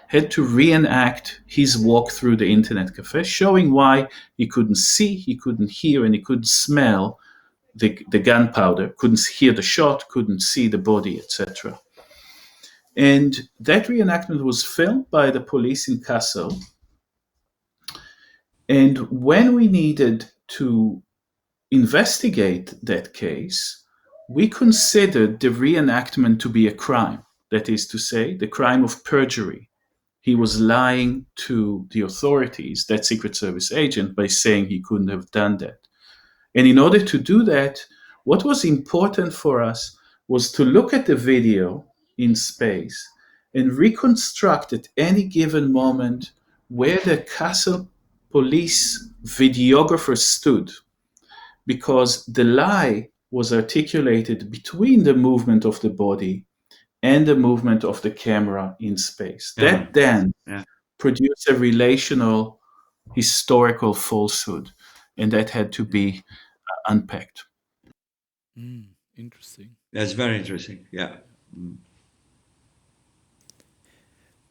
had to reenact his walk through the internet cafe, showing why he couldn't see, he couldn't hear, and he couldn't smell the gunpowder, couldn't hear the shot, couldn't see the body, etc. And that reenactment was filmed by the police in Kassel. And when we needed to investigate that case, we considered the reenactment to be a crime. That is to say, the crime of perjury. He was lying to the authorities, that Secret Service agent, by saying he couldn't have done that. And in order to do that, what was important for us was to look at the video in space and reconstruct at any given moment where the Kassel police videographer stood, because the lie was articulated between the movement of the body and the movement of the camera in space. That then produced a relational historical falsehood, and that had to be unpacked. Interesting. That's very interesting. Yeah.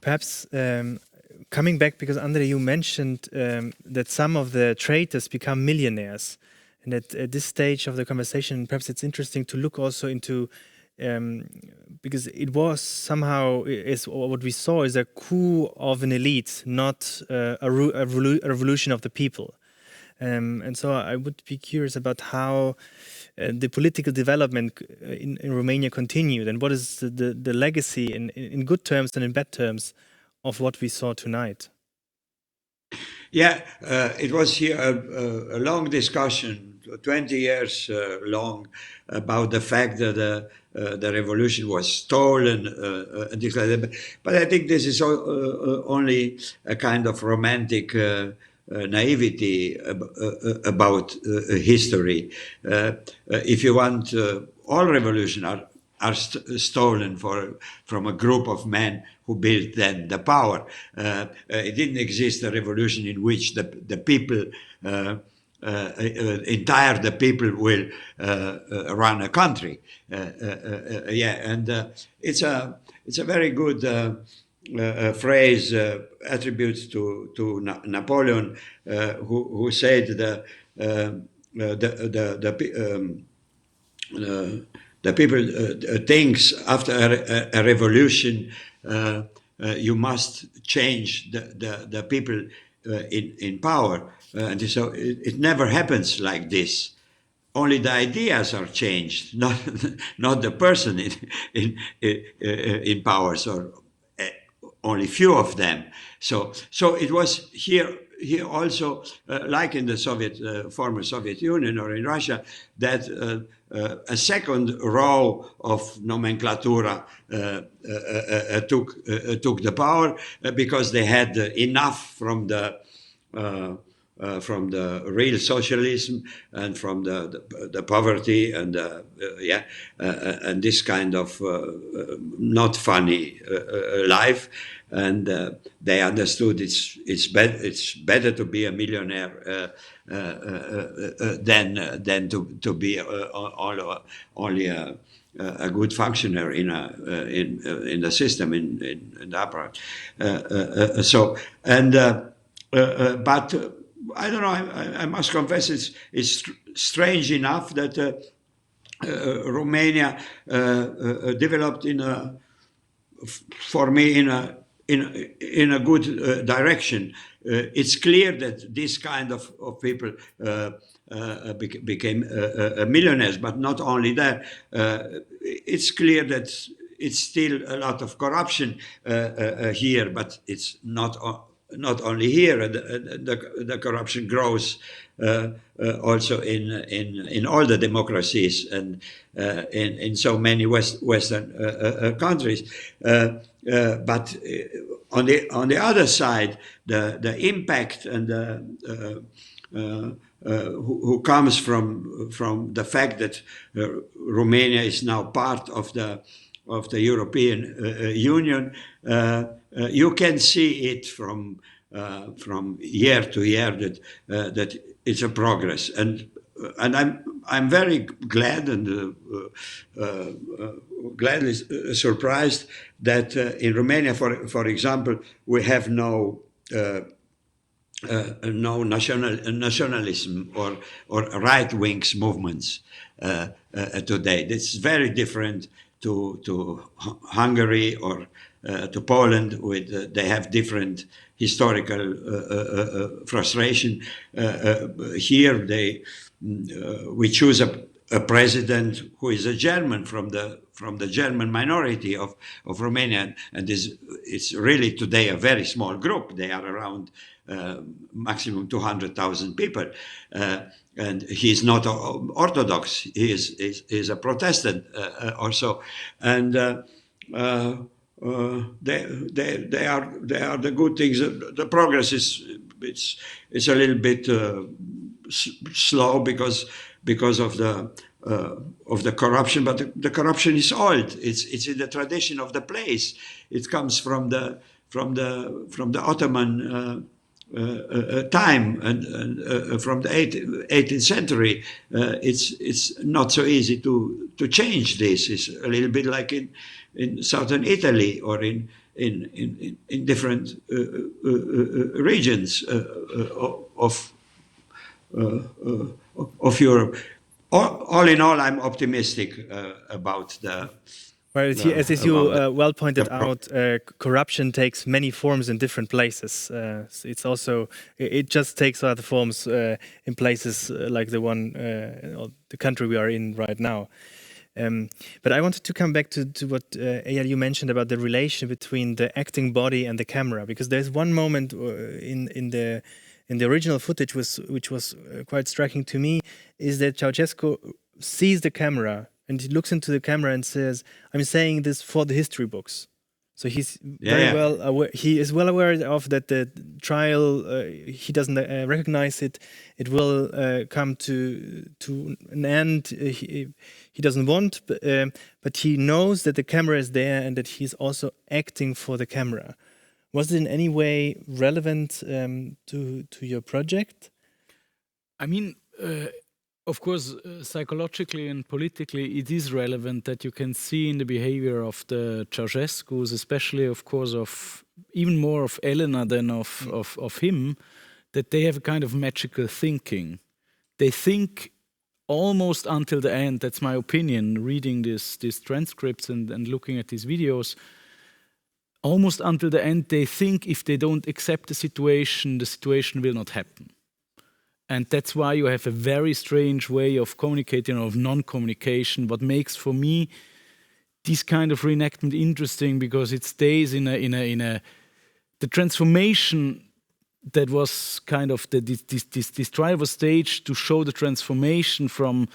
Perhaps coming back, because Andrei, you mentioned that some of the traitors become millionaires. And at this stage of the conversation, perhaps it's interesting to look also into, because it was somehow, is what we saw is a coup of an elite, not a revolution of the people. And so I would be curious about how the political development in Romania continued, and what is the legacy in good terms and in bad terms of what we saw tonight. Yeah, it was here a long discussion, 20 years long, about the fact that the revolution was stolen. And things like that. But I think this is only a kind of romantic naivety about history. If you want, all revolutions are stolen from a group of men who built then the power. It didn't exist a revolution in which the people, the people will run a country. It's a very good phrase attributed to Napoleon, who said the people thinks after a revolution you must change the people in power, and so it never happens like this. Only the ideas are changed, not the person in power. So only few of them. So it was here also, like in the former Soviet Union or in Russia, that a second row of nomenclatura took the power because they had enough from the real socialism and from the poverty and and this kind of not funny life, and they understood it's better to be a millionaire than to be only a good functionary in the system in the apparatus. But I don't know. I must confess, it's strange enough that Romania developed for me in a good direction. It's clear that this kind of people became millionaires, but not only that. It's clear that it's still a lot of corruption here, but it's not only here. The corruption grows also in all the democracies and in so many Western countries. But on the other side, the impact and who comes from the fact that Romania is now part of the European Union, you can see it from year to year that it's a progress, and I'm very glad and gladly surprised that in Romania, for example, we have no nationalism or right-wing movements today. It's very different to Hungary or to Poland. They have different historical frustration. Here we choose a president who is a German from the German minority of Romania, and it's really today a very small group. They are around maximum 200,000 people, and he's not Orthodox. He is a Protestant also, and they are the good things. The progress is a little bit slow because of the corruption, but the corruption is old. It's in the tradition of the place. It comes from the Ottoman time and from the 18th century. It's not so easy to change this. It's a little bit like in southern Italy or in in different regions of Europe. All in all, I'm optimistic about the. Well, as you well pointed out, corruption takes many forms in different places. It's also it just takes other forms in places like the one or the country we are in right now. But I wanted to come back to what Eyal, you mentioned about the relation between the acting body and the camera, because there's one moment in the original footage which was quite striking to me, is that Ceausescu sees the camera and he looks into the camera and says, "I'm saying this for the history books." So he's very well aware. He is well aware of that the trial. He doesn't recognize it. It will come to an end. He doesn't want, but he knows that the camera is there and that he's also acting for the camera. Was it in any way relevant to your project? I mean, of course, psychologically and politically, it is relevant that you can see in the behavior of the Ceausescus, especially, of course, of even more of Elena than of him, that they have a kind of magical thinking. They think almost until the end. That's my opinion, reading these transcripts and looking at these videos. Almost until the end, they think if they don't accept the situation will not happen. And that's why you have a very strange way of communicating, of non-communication. What makes for me this kind of reenactment interesting, because it stays in the transformation that was kind of this trial was staged to show the transformation from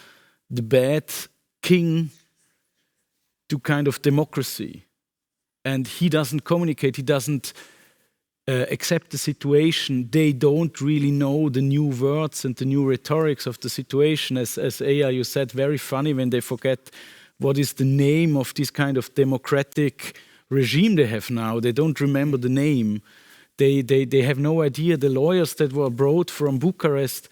the bad king to kind of democracy. And he doesn't communicate, he doesn't accept the situation. They don't really know the new words and the new rhetorics of the situation. As Eyal, you said, very funny when they forget what is the name of this kind of democratic regime they have now. They don't remember the name. They have no idea. The lawyers that were brought from Bucharest,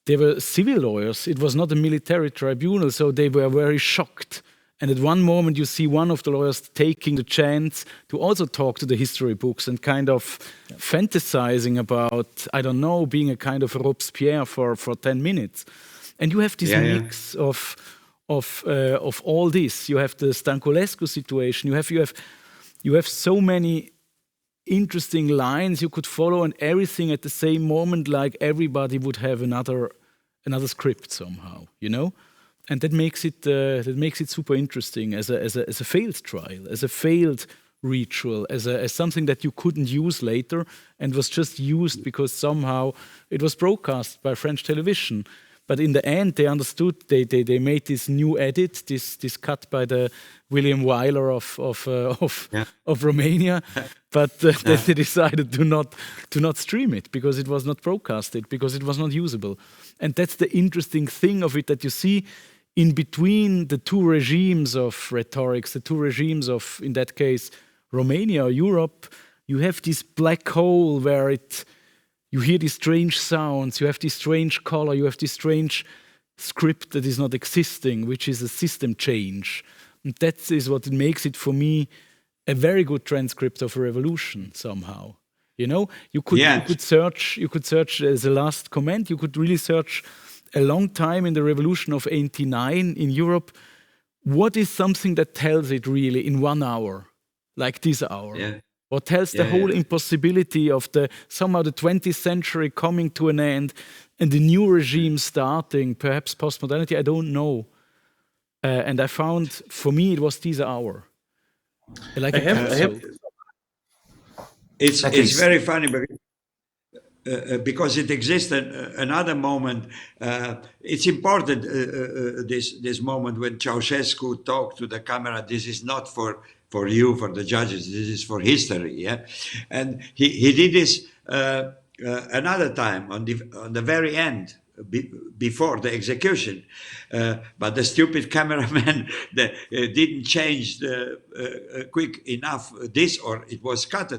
they were civil lawyers. It was not a military tribunal, so they were very shocked. And at one moment you see one of the lawyers taking the chance to also talk to the history books and kind of fantasizing about, I don't know, being a kind of Robespierre for 10 minutes. And you have this mix of all this. You have the Stanculescu situation. You have so many interesting lines you could follow, and everything at the same moment, like everybody would have another script somehow, you know. And that makes it super interesting as a failed trial, as a failed ritual, as something that you couldn't use later and was just used because somehow it was broadcast by French television. But in the end, they understood. They made this new edit, this cut by the William Wyler of Romania. But then they decided to not stream it because it was not broadcasted, because it was not usable. And that's the interesting thing of it, that you see in between the two regimes of rhetorics, the two regimes of, in that case, Romania or Europe, you have this black hole where you hear these strange sounds, you have this strange color, you have this strange script that is not existing, which is a system change. And that is what makes it, for me, a very good transcript of a revolution somehow. You know, you could search as a last comment, you could really search a long time in the revolution of 89 in Europe. What is something that tells it really in 1 hour, like this hour? Yeah. Or tells the whole impossibility of somehow the 20th century coming to an end and the new regime starting, perhaps postmodernity, I don't know. And I found, for me, it was this hour. It's very funny because it existed another moment. It's important, this moment when Ceausescu talked to the camera. This is not for you, for the judges. This is for history. Yeah, and he did this another time on the very end, before the execution, but the stupid cameraman didn't change quick enough this, or it was cut,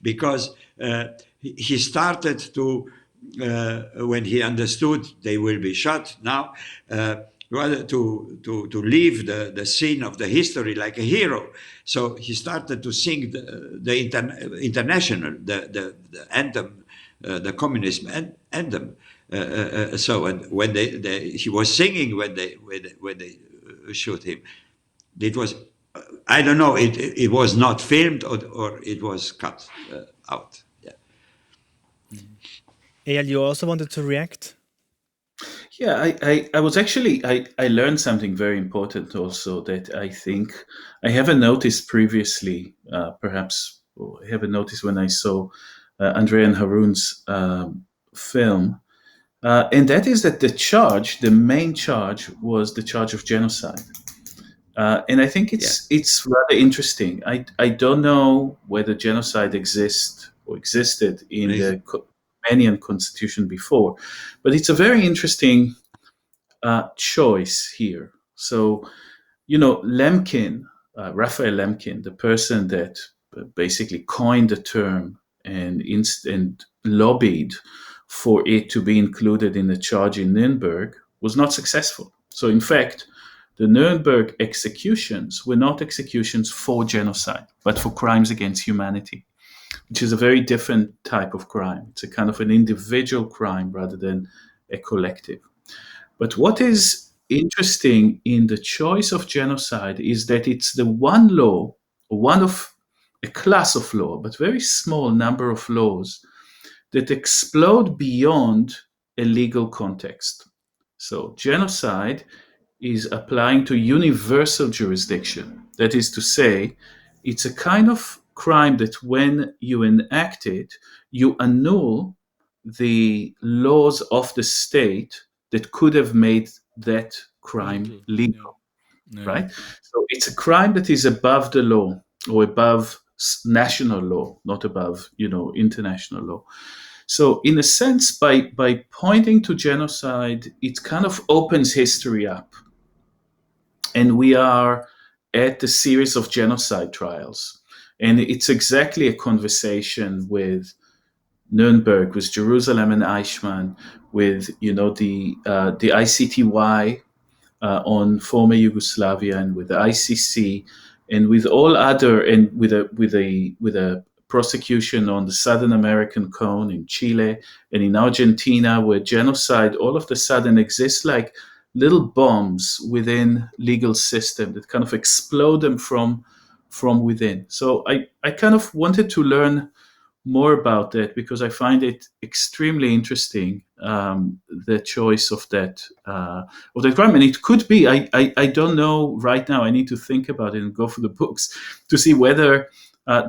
because he started to when he understood they will be shot now, rather to leave the scene of the history like a hero. So he started to sing the international, the anthem, the communist anthem. So when he was singing when they shoot him, it was, I don't know, it was not filmed or it was cut out. Yeah. Eyal, you also wanted to react? Yeah, I was actually, I learned something very important also that I think I haven't noticed previously, perhaps I haven't noticed when I saw Andrei and Haroon's film. And that is that the main charge was the charge of genocide. And I think it's rather interesting. I don't know whether genocide exists or existed in the Romanian constitution before, but it's a very interesting choice here. So, Lemkin, Raphael Lemkin, the person that basically coined the term and lobbied for it to be included in the charge in Nuremberg, was not successful. So, in fact, the Nuremberg executions were not executions for genocide, but for crimes against humanity, which is a very different type of crime. It's a kind of an individual crime rather than a collective. But what is interesting in the choice of genocide is that it's the one law, one of a class of law, but very small number of laws that explode beyond a legal context. So genocide is applying to universal jurisdiction. That is to say, it's a kind of crime that when you enact it, you annul the laws of the state that could have made that crime legal, right? So it's a crime that is above the law or above national law, not above, international law. So in a sense, by pointing to genocide, it kind of opens history up. And we are at the series of genocide trials. And it's exactly a conversation with Nuremberg, with Jerusalem and Eichmann, with the ICTY on former Yugoslavia, and with the ICC, and with all other, and with a prosecution on the Southern American cone in Chile and in Argentina, where genocide all of a sudden exists like little bombs within legal system that kind of explode them from within. So I kind of wanted to learn more about that because I find it extremely interesting, the choice of that crime. And it could be, I don't know right now, I need to think about it and go through the books to see whether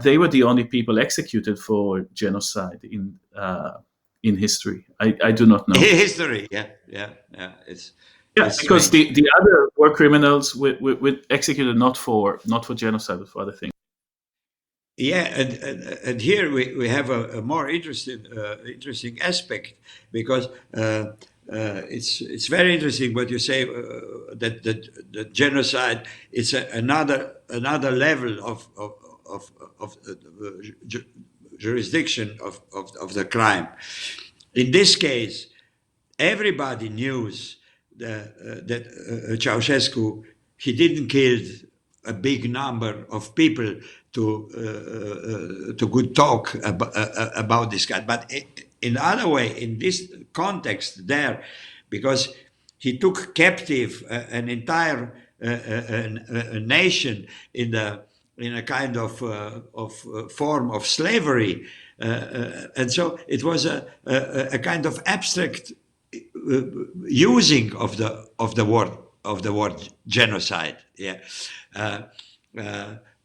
they were the only people executed for genocide in history. I do not know. History, yeah. It's because strange. the other war criminals were executed not for genocide, but for other things. Yeah, and here we have a more interesting aspect, because it's very interesting what you say, that the genocide is another level of jurisdiction of the crime. In this case, everybody knew that Ceausescu, he didn't kill a big number of people to good talk about this guy, but in other way, in this context there, because he took captive an entire nation in a kind of form of slavery, and so it was a kind of abstract using of the word genocide. Yeah.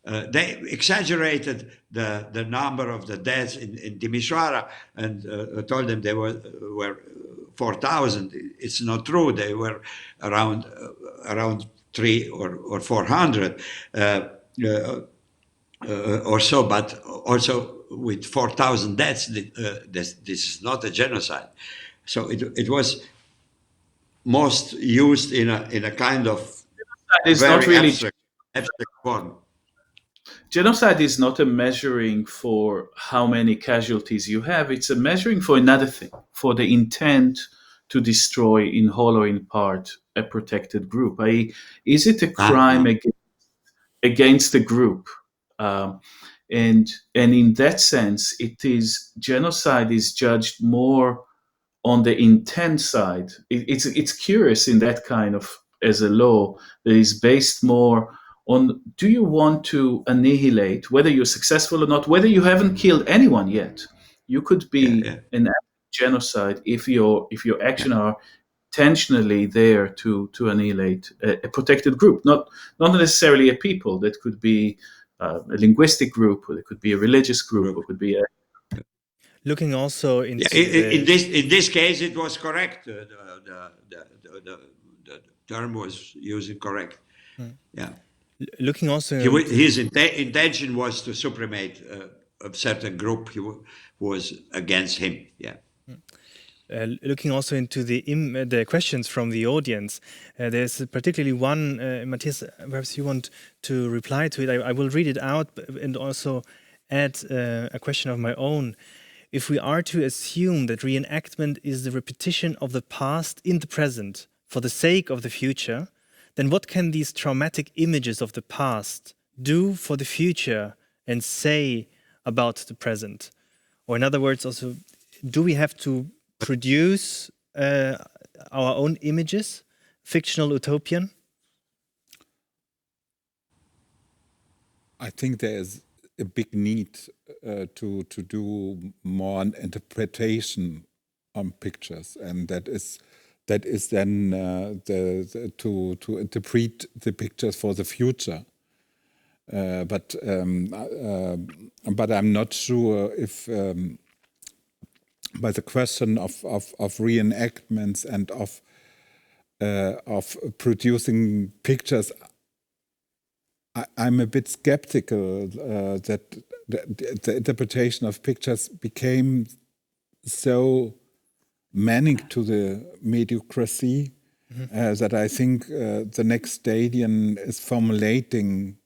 They exaggerated the number of the deaths in Timisoara and told them they were 4,000. It's not true. They were around 300 or 400 or so. But also with 4,000 deaths, this is not a genocide. So it was most used in a kind of very abstract form. Genocide is not a measuring for how many casualties you have. It's a measuring for another thing, for the intent to destroy in whole or in part a protected group? Is it a crime against the group? And in that sense, genocide is judged more on the intent side. It's curious in that kind of, as a law that is based more on, do you want to annihilate, whether you're successful or not, whether you haven't killed anyone yet. You could be an act of genocide if your action are intentionally there to annihilate a protected group, not necessarily a people. That could be a linguistic group, or it could be a religious group, or it could be a. Looking also into in this case, it was correct. The term was used correct. Yeah. Looking also, his intention was to supremate a certain group who was against him. Yeah. Looking also into the questions from the audience, there's particularly one, Matthias, perhaps you want to reply to it. I will read it out and also add a question of my own. If we are to assume that reenactment is the repetition of the past in the present for the sake of the future, then what can these traumatic images of the past do for the future and say about the present? Or in other words, also, do we have to produce our own images, fictional utopian? I think there is a big need to do more interpretation on pictures, and that is then to interpret the pictures for the future. But I'm not sure if by the question of reenactments and of producing pictures, I'm a bit skeptical that the interpretation of pictures became so manic to the mediocrity that I think the next stadium is formulating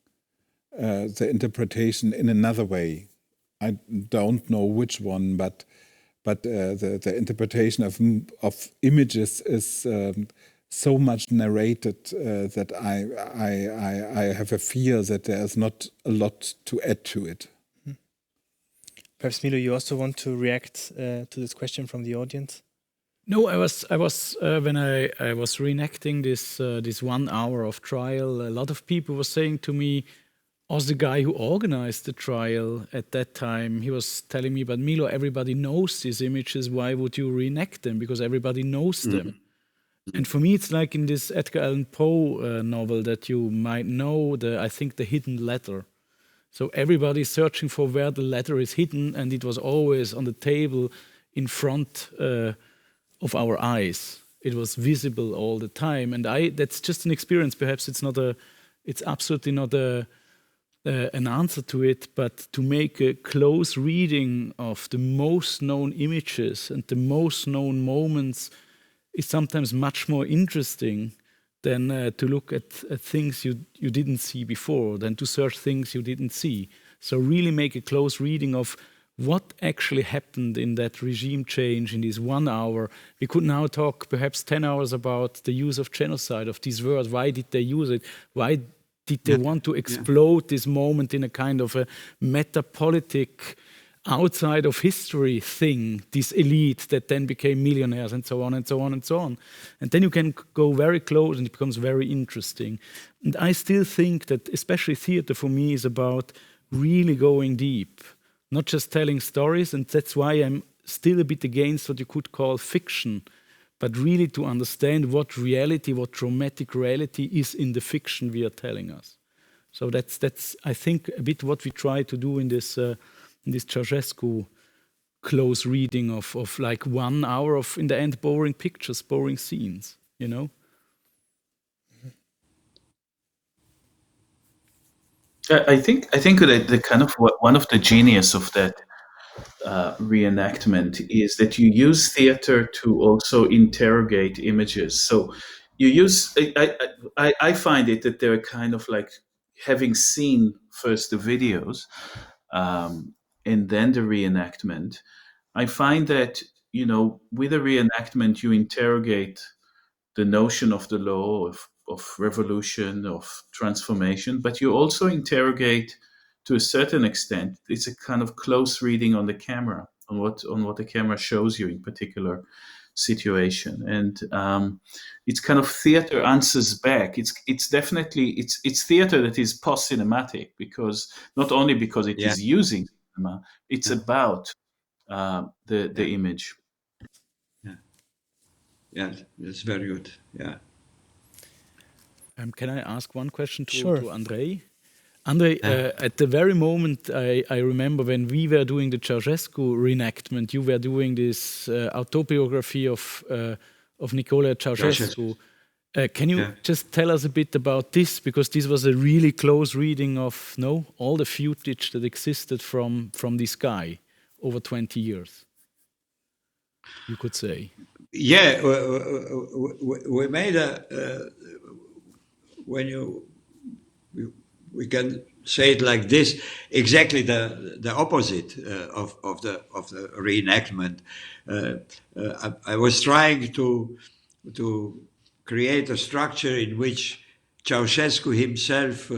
the interpretation in another way. I don't know which one, but the interpretation of images is so much narrated that I have a fear that there is not a lot to add to it. Perhaps Milo, you also want to react to this question from the audience? No, I was when I was reenacting this 1 hour of trial. A lot of people were saying to me, as the guy who organized the trial at that time, he was telling me, "But Milo, everybody knows these images. Why would you reenact them? Because everybody knows them." And for me, it's like in this Edgar Allan Poe novel that you might know, I think the hidden letter. So everybody's searching for where the letter is hidden, and it was always on the table in front of our eyes. It was visible all the time, and that's just an experience. Perhaps it's absolutely not an answer to it, but to make a close reading of the most known images and the most known moments is sometimes much more interesting than to look at things you didn't see before, than to search things you didn't see. So really make a close reading of what actually happened in that regime change in this 1 hour. We could now talk perhaps 10 hours about the use of genocide, of these words. Why did they use it? Why did they want to explode this moment in a kind of a metapolitic, outside of history thing, this elite that then became millionaires and so on and so on and so on. And then you can go very close and it becomes very interesting. And I still think that especially theater for me is about really going deep, not just telling stories. And that's why I'm still a bit against what you could call fiction, but really to understand what reality, what traumatic reality is in the fiction we are telling us. So that's I think a bit what we try to do in this Ceausescu close reading of like 1 hour of, in the end, boring pictures, boring scenes, you know? I think that the kind of one of the genius of that reenactment is that you use theater to also interrogate images. So you use, I find it that they're kind of like having seen first the videos and then the reenactment. I find that with a reenactment, you interrogate the notion of the law, of revolution, of transformation, but you also interrogate, to a certain extent, it's a kind of close reading on the camera, on what the camera shows you in particular situation, and it's kind of theater answers back. It's definitely it's theater that is post cinematic, because not only because it is using cinema, it's about the image. Yeah, that's very good. Yeah. Can I ask one question to Sure. Andrei? Andrei, at the very moment, I remember when we were doing the Ceausescu reenactment, you were doing this autobiography of Nicolae Ceausescu. Can you just tell us a bit about this? Because this was a really close reading of all the footage that existed from this guy over 20 years, you could say. Yeah, we made we can say it like this, exactly the opposite of the reenactment. I was trying to create a structure in which Ceausescu himself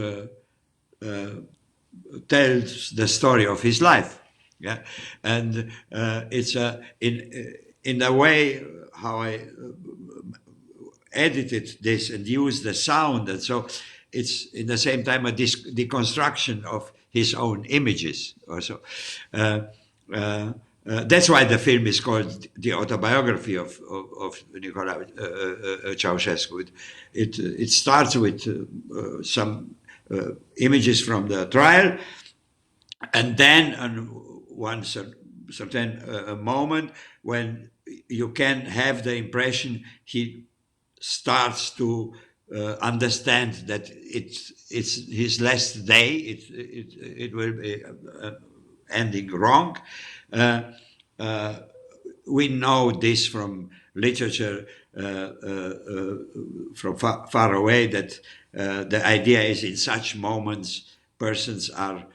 tells the story of his life. Yeah, and it's in a way how I edited this and used the sound, and so it's in the same time a deconstruction of his own images also. That's why the film is called the autobiography of Nicolae Ceausescu. It starts with some images from the trial, and then on one certain moment when you can have the impression he starts to understand that it's his last day. It will be ending wrong. We know this from literature from far away, that the idea is in such moments persons are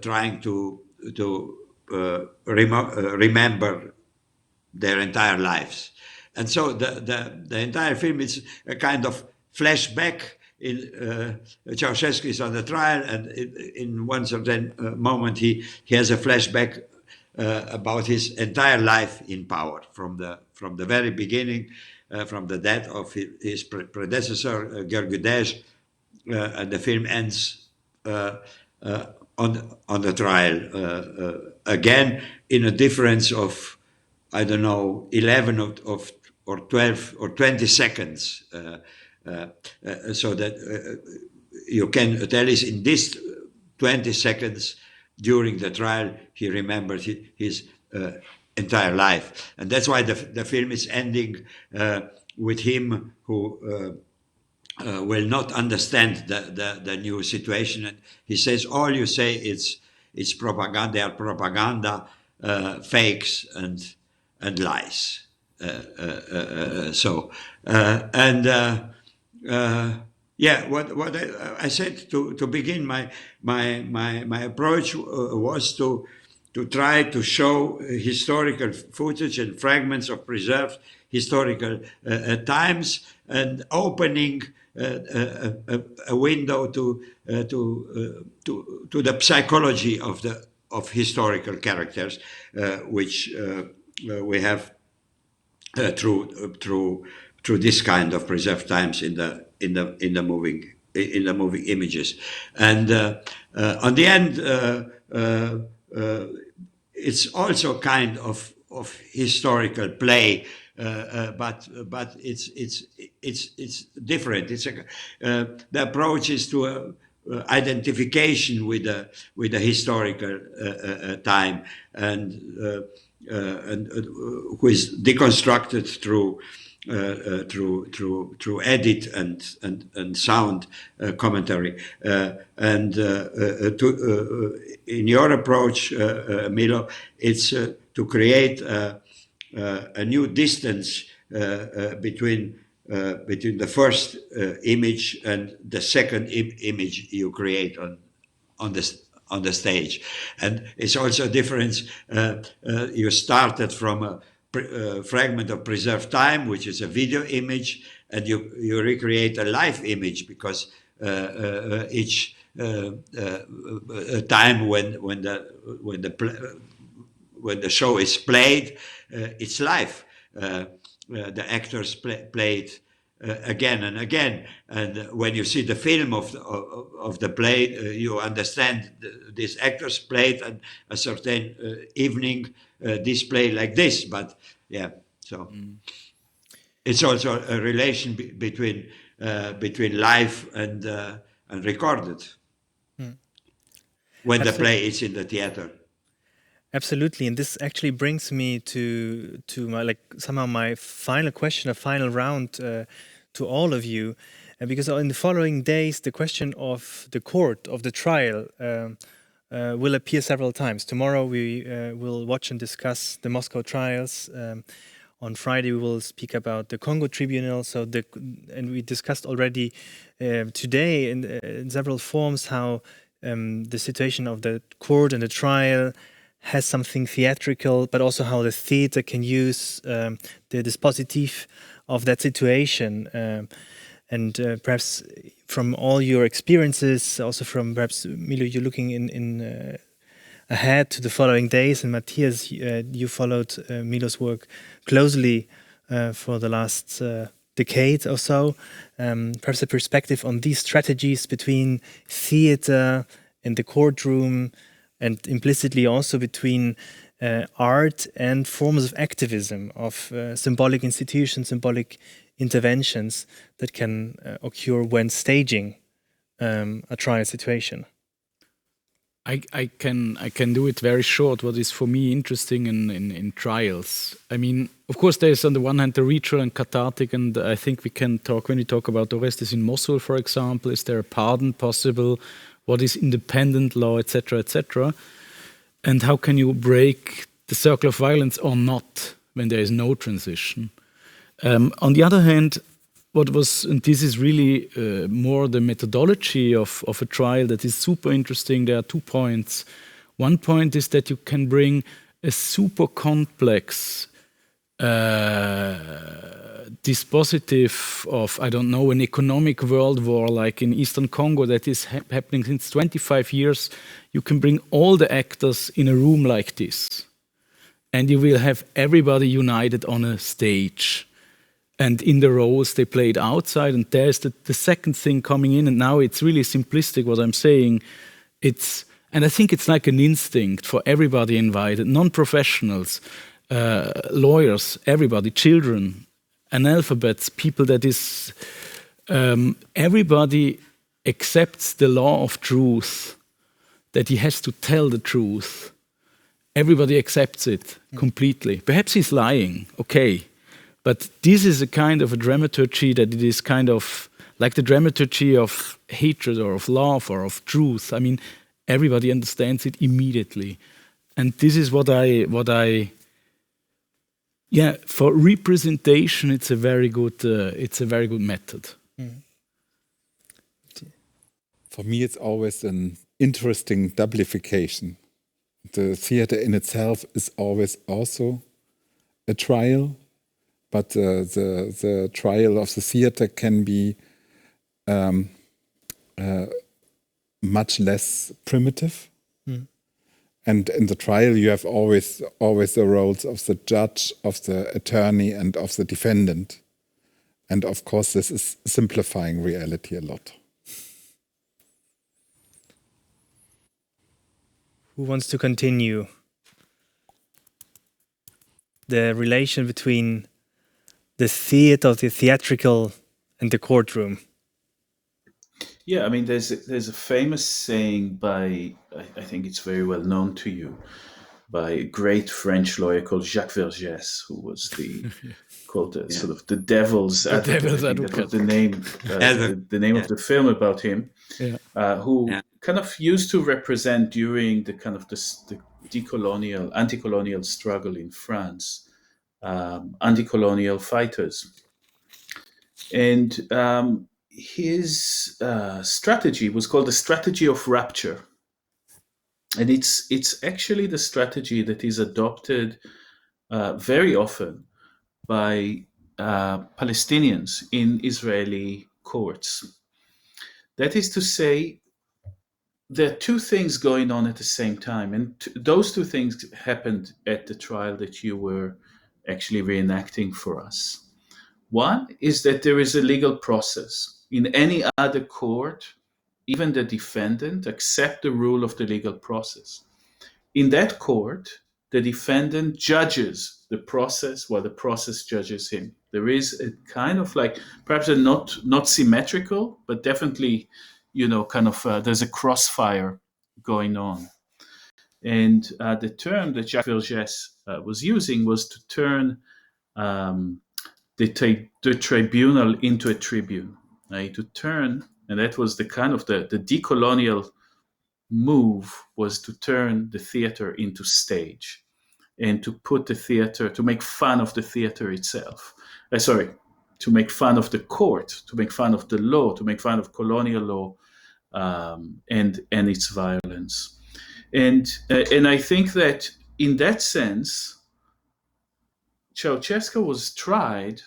trying to remember their entire lives. And so the entire film is a kind of flashback. Ceausescu is on the trial, and in one certain moment he has a flashback about his entire life in power, from the very beginning, from the death of his predecessor, Gheorghe Dej, and the film ends on the trial, again in a difference of, I don't know, 11 or 12 or 20 seconds, so that you can tell is in this 20 seconds during the trial he remembered his entire life. And that's why the film is ending with him who will not understand the new situation. And he says, all you say it's propaganda, they are propaganda, fakes and lies. What I said to begin my approach was to try to show historical footage and fragments of preserved historical times, and opening a window to the psychology of historical characters, which we have through this kind of preserved times in the moving images. And on the end, it's also kind of historical play, but it's different. The approach is to identification with the historical time, and who is deconstructed through edit and sound commentary. In your approach, Milo, it's to create a new distance between the first image and the second image you create on the stage. And it's also a difference. You started from a fragment of preserved time, which is a video image, and you recreate a live image, because each time when the show is played, it's live. The actors played again and again, and when you see the film of the play, you understand these actors played at a certain evening display like this. But yeah, so it's also a relation between live and recorded when the play is in the theater. Absolutely, and this actually brings me to my somehow my final question, a final round to all of you, because in the following days the question of the court, of the trial, will appear several times. Tomorrow we will watch and discuss the Moscow trials. On Friday we will speak about the Congo tribunal. And we discussed already today in several forms how the situation of the court and the trial has something theatrical, but also how the theater can use the dispositif of that situation. And perhaps from all your experiences, also from perhaps Milo, you're looking in ahead to the following days, and Matthias, you followed Milo's work closely for the last decade or so. Perhaps a perspective on these strategies between theater and the courtroom, and implicitly also between art and forms of activism, of symbolic institutions, symbolic interventions that can occur when staging a trial situation. I can do it very short. What is for me interesting in trials, I mean, of course, there's on the one hand the ritual and cathartic, and I think we can talk, when we talk about Orestes in Mosul, for example, is there a pardon possible? What is independent law, etc., etc.? And how can you break the circle of violence or not when there is no transition? On the other hand, what was, and this is really more the methodology of a trial that is super interesting. There are 2 points. One point is that you can bring a super complex dispositive of, I don't know, an economic world war like in Eastern Congo that is happening since 25 years. You can bring all the actors in a room like this, and you will have everybody united on a stage. And in the roles they played outside, and there's the second thing coming in, and now it's really simplistic what I'm saying. And I think it's like an instinct for everybody invited, non-professionals, lawyers, everybody, children, analphabets, people that is, everybody accepts the law of truth, that he has to tell the truth. Everybody accepts it completely. Perhaps he's lying, okay. But this is a kind of a dramaturgy that it is kind of like the dramaturgy of hatred or of love or of truth. I mean, everybody understands it immediately. And this is what I yeah, for representation, it's a very good method. Mm. For me, it's always an interesting doublification. The theater in itself is always also a trial, but the trial of the theater can be much less primitive. Mm. And in the trial, you have always the roles of the judge, of the attorney, and of the defendant. And of course, this is simplifying reality a lot. Who wants to continue? The relation between the theater, the theatrical, and the courtroom. Yeah, I mean, there's a famous saying by, I think it's very well known to you, by a great French lawyer called Jacques Vergès, who was called sort of the devil's advocate. That was the name, the name of the film about him, who kind of used to represent during the kind of the anti-colonial struggle in France, anti-colonial fighters. And his strategy was called the strategy of rapture. And it's actually the strategy that is adopted very often by Palestinians in Israeli courts. That is to say, there are two things going on at the same time, and those two things happened at the trial that you were actually reenacting for us. One is that there is a legal process. In any other court, even the defendant accepts the rule of the legal process. In that court, the defendant judges the process while the process judges him. There is a kind of like, perhaps a not symmetrical, but definitely, there's a crossfire going on. And the term that Jacques Vergès was using was to turn the tribunal into a tribune, right? To turn, and that was the kind of the decolonial move, was to turn the theater into stage and to put the theater, to make fun of the theater itself. To make fun of the court, to make fun of the law, to make fun of colonial law and its violence. And I think that in that sense, Ceausescu was tried,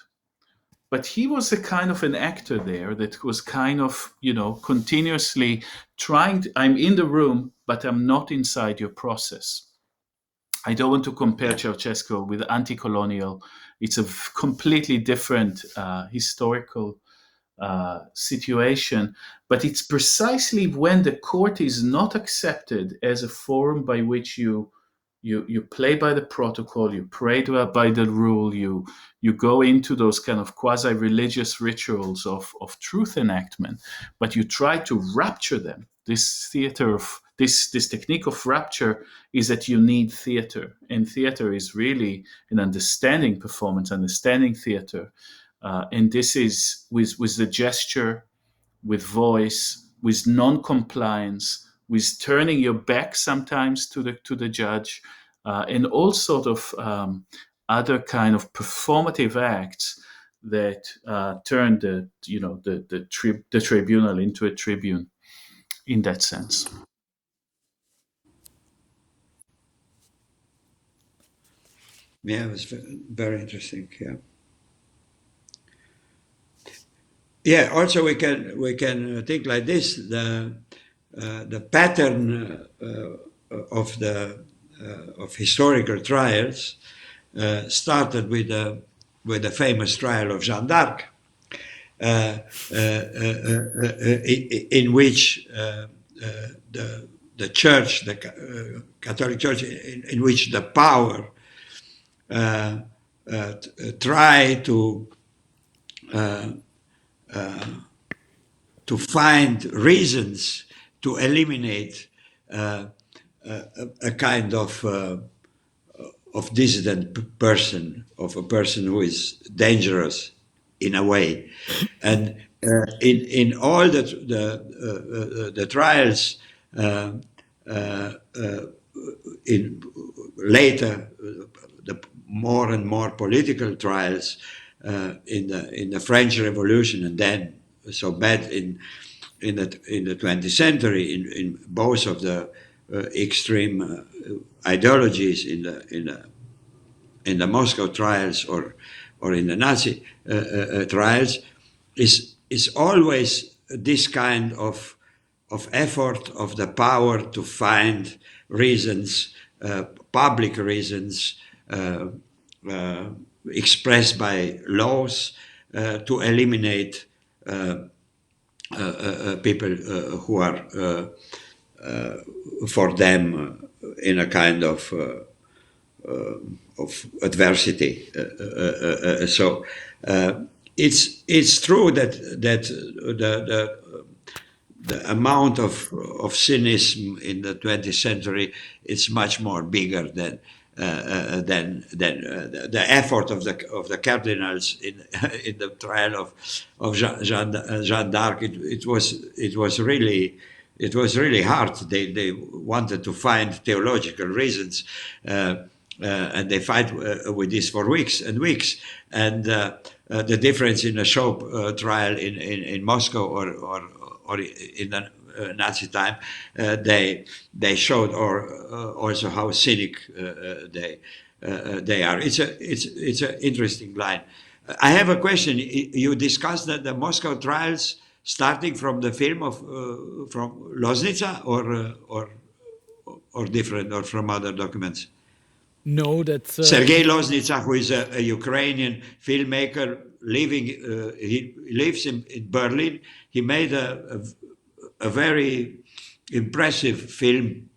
but he was a kind of an actor there that was kind of, continuously trying I'm in the room, but I'm not inside your process. I don't want to compare Ceausescu with anti-colonial. It's a completely different historical situation, but it's precisely when the court is not accepted as a forum by which you play by the protocol, you pray by the rule, you go into those kind of quasi-religious rituals of truth enactment, but you try to rapture them. This theater of this technique of rapture is that you need theater, and theater is really an understanding performance, understanding theater, and this is with the gesture, with voice, with non-compliance, with turning your back sometimes to the judge, and all sort of other kind of performative acts that turn the tribunal into a tribune in that sense. Yeah, it was very interesting. Yeah. Yeah. Also, we can think like this: the pattern of historical trials started with the famous trial of Jeanne d'Arc, in which the church, the Catholic Church, in which the power try to find reasons to eliminate a kind of dissident person, of a person who is dangerous in a way, and in all the trials in later the more and more political trials in the French Revolution, and then so bad in the 20th century in both of the extreme ideologies in the Moscow trials or in the Nazi trials, is always this kind of effort of the power to find reasons, public reasons expressed by laws to eliminate people who are for them in a kind of adversity. So it's true that the amount of cynicism in the 20th century is much more bigger than the effort of the cardinals in the trial of Jeanne d'Arc. It was really hard. They wanted to find theological reasons, and they fight with this for weeks and weeks. And the difference in a show trial in Moscow or in the Nazi time, they showed also how cynic they are. It's an interesting line. I have a question. You discussed that the Moscow trials starting from the film of from Loznica or different or from other documents. No, that's Sergei Loznica, who is a Ukrainian filmmaker living, he lives in Berlin. He made a very impressive film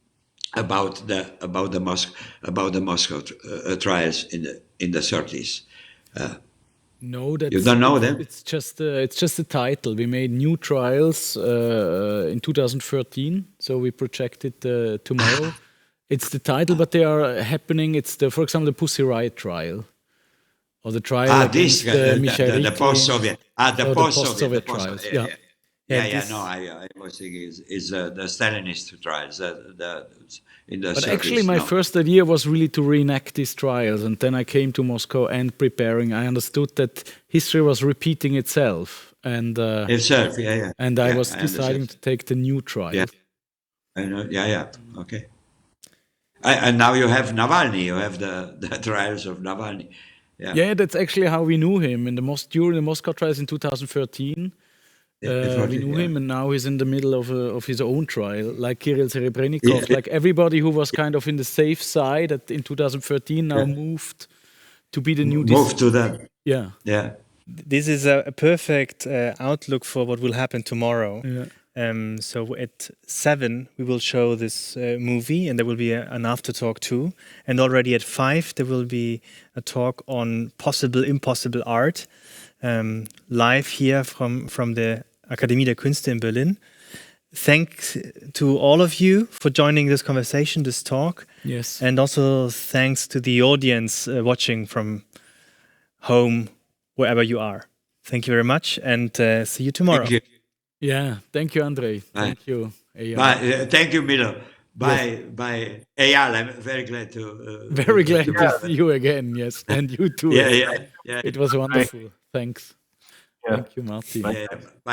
about the Moscow trials in the 30s. No, that's You don't know them? It's just a title. We made new trials in 2013, so we projected tomorrow. It's the title, but they are happening. It's for example, the Pussy Riot trial, or the trial against the post-Soviet, the post-Soviet trials. Yeah. No, I was thinking is the Stalinist trials. In the But 30s, actually, my first idea was really to reenact these trials, and then I came to Moscow and preparing. I understood that history was repeating itself, and and I was deciding to take the new trial. Yeah, I know. Yeah. Okay. And now you have Navalny. You have the trials of Navalny. Yeah, that's actually how we knew him during the Moscow trials in 2013. We knew him, and now he's in the middle of his own trial, like Kirill Serebrennikov. Like everybody who was kind of in the safe side in 2013 now moved to be the new. Moved to that. Yeah. This is a perfect outlook for what will happen tomorrow. Yeah. So at 7 we will show this movie, and there will be an after talk too. And already at 5 there will be a talk on possible impossible art, live here from the Akademie der Künste in Berlin. Thanks to all of you for joining this conversation, this talk. Yes. And also thanks to the audience watching from home, wherever you are. Thank you very much, and see you tomorrow. Thank you. Yeah, thank you, Andrei. Thank you, Eyal. Bye. Thank you, Milo. Bye, bye. Eyal, I'm very glad to... very glad to see you again, yes. And you too. Yeah. It was wonderful. Thanks. Yeah. Thank you, Martin. Bye.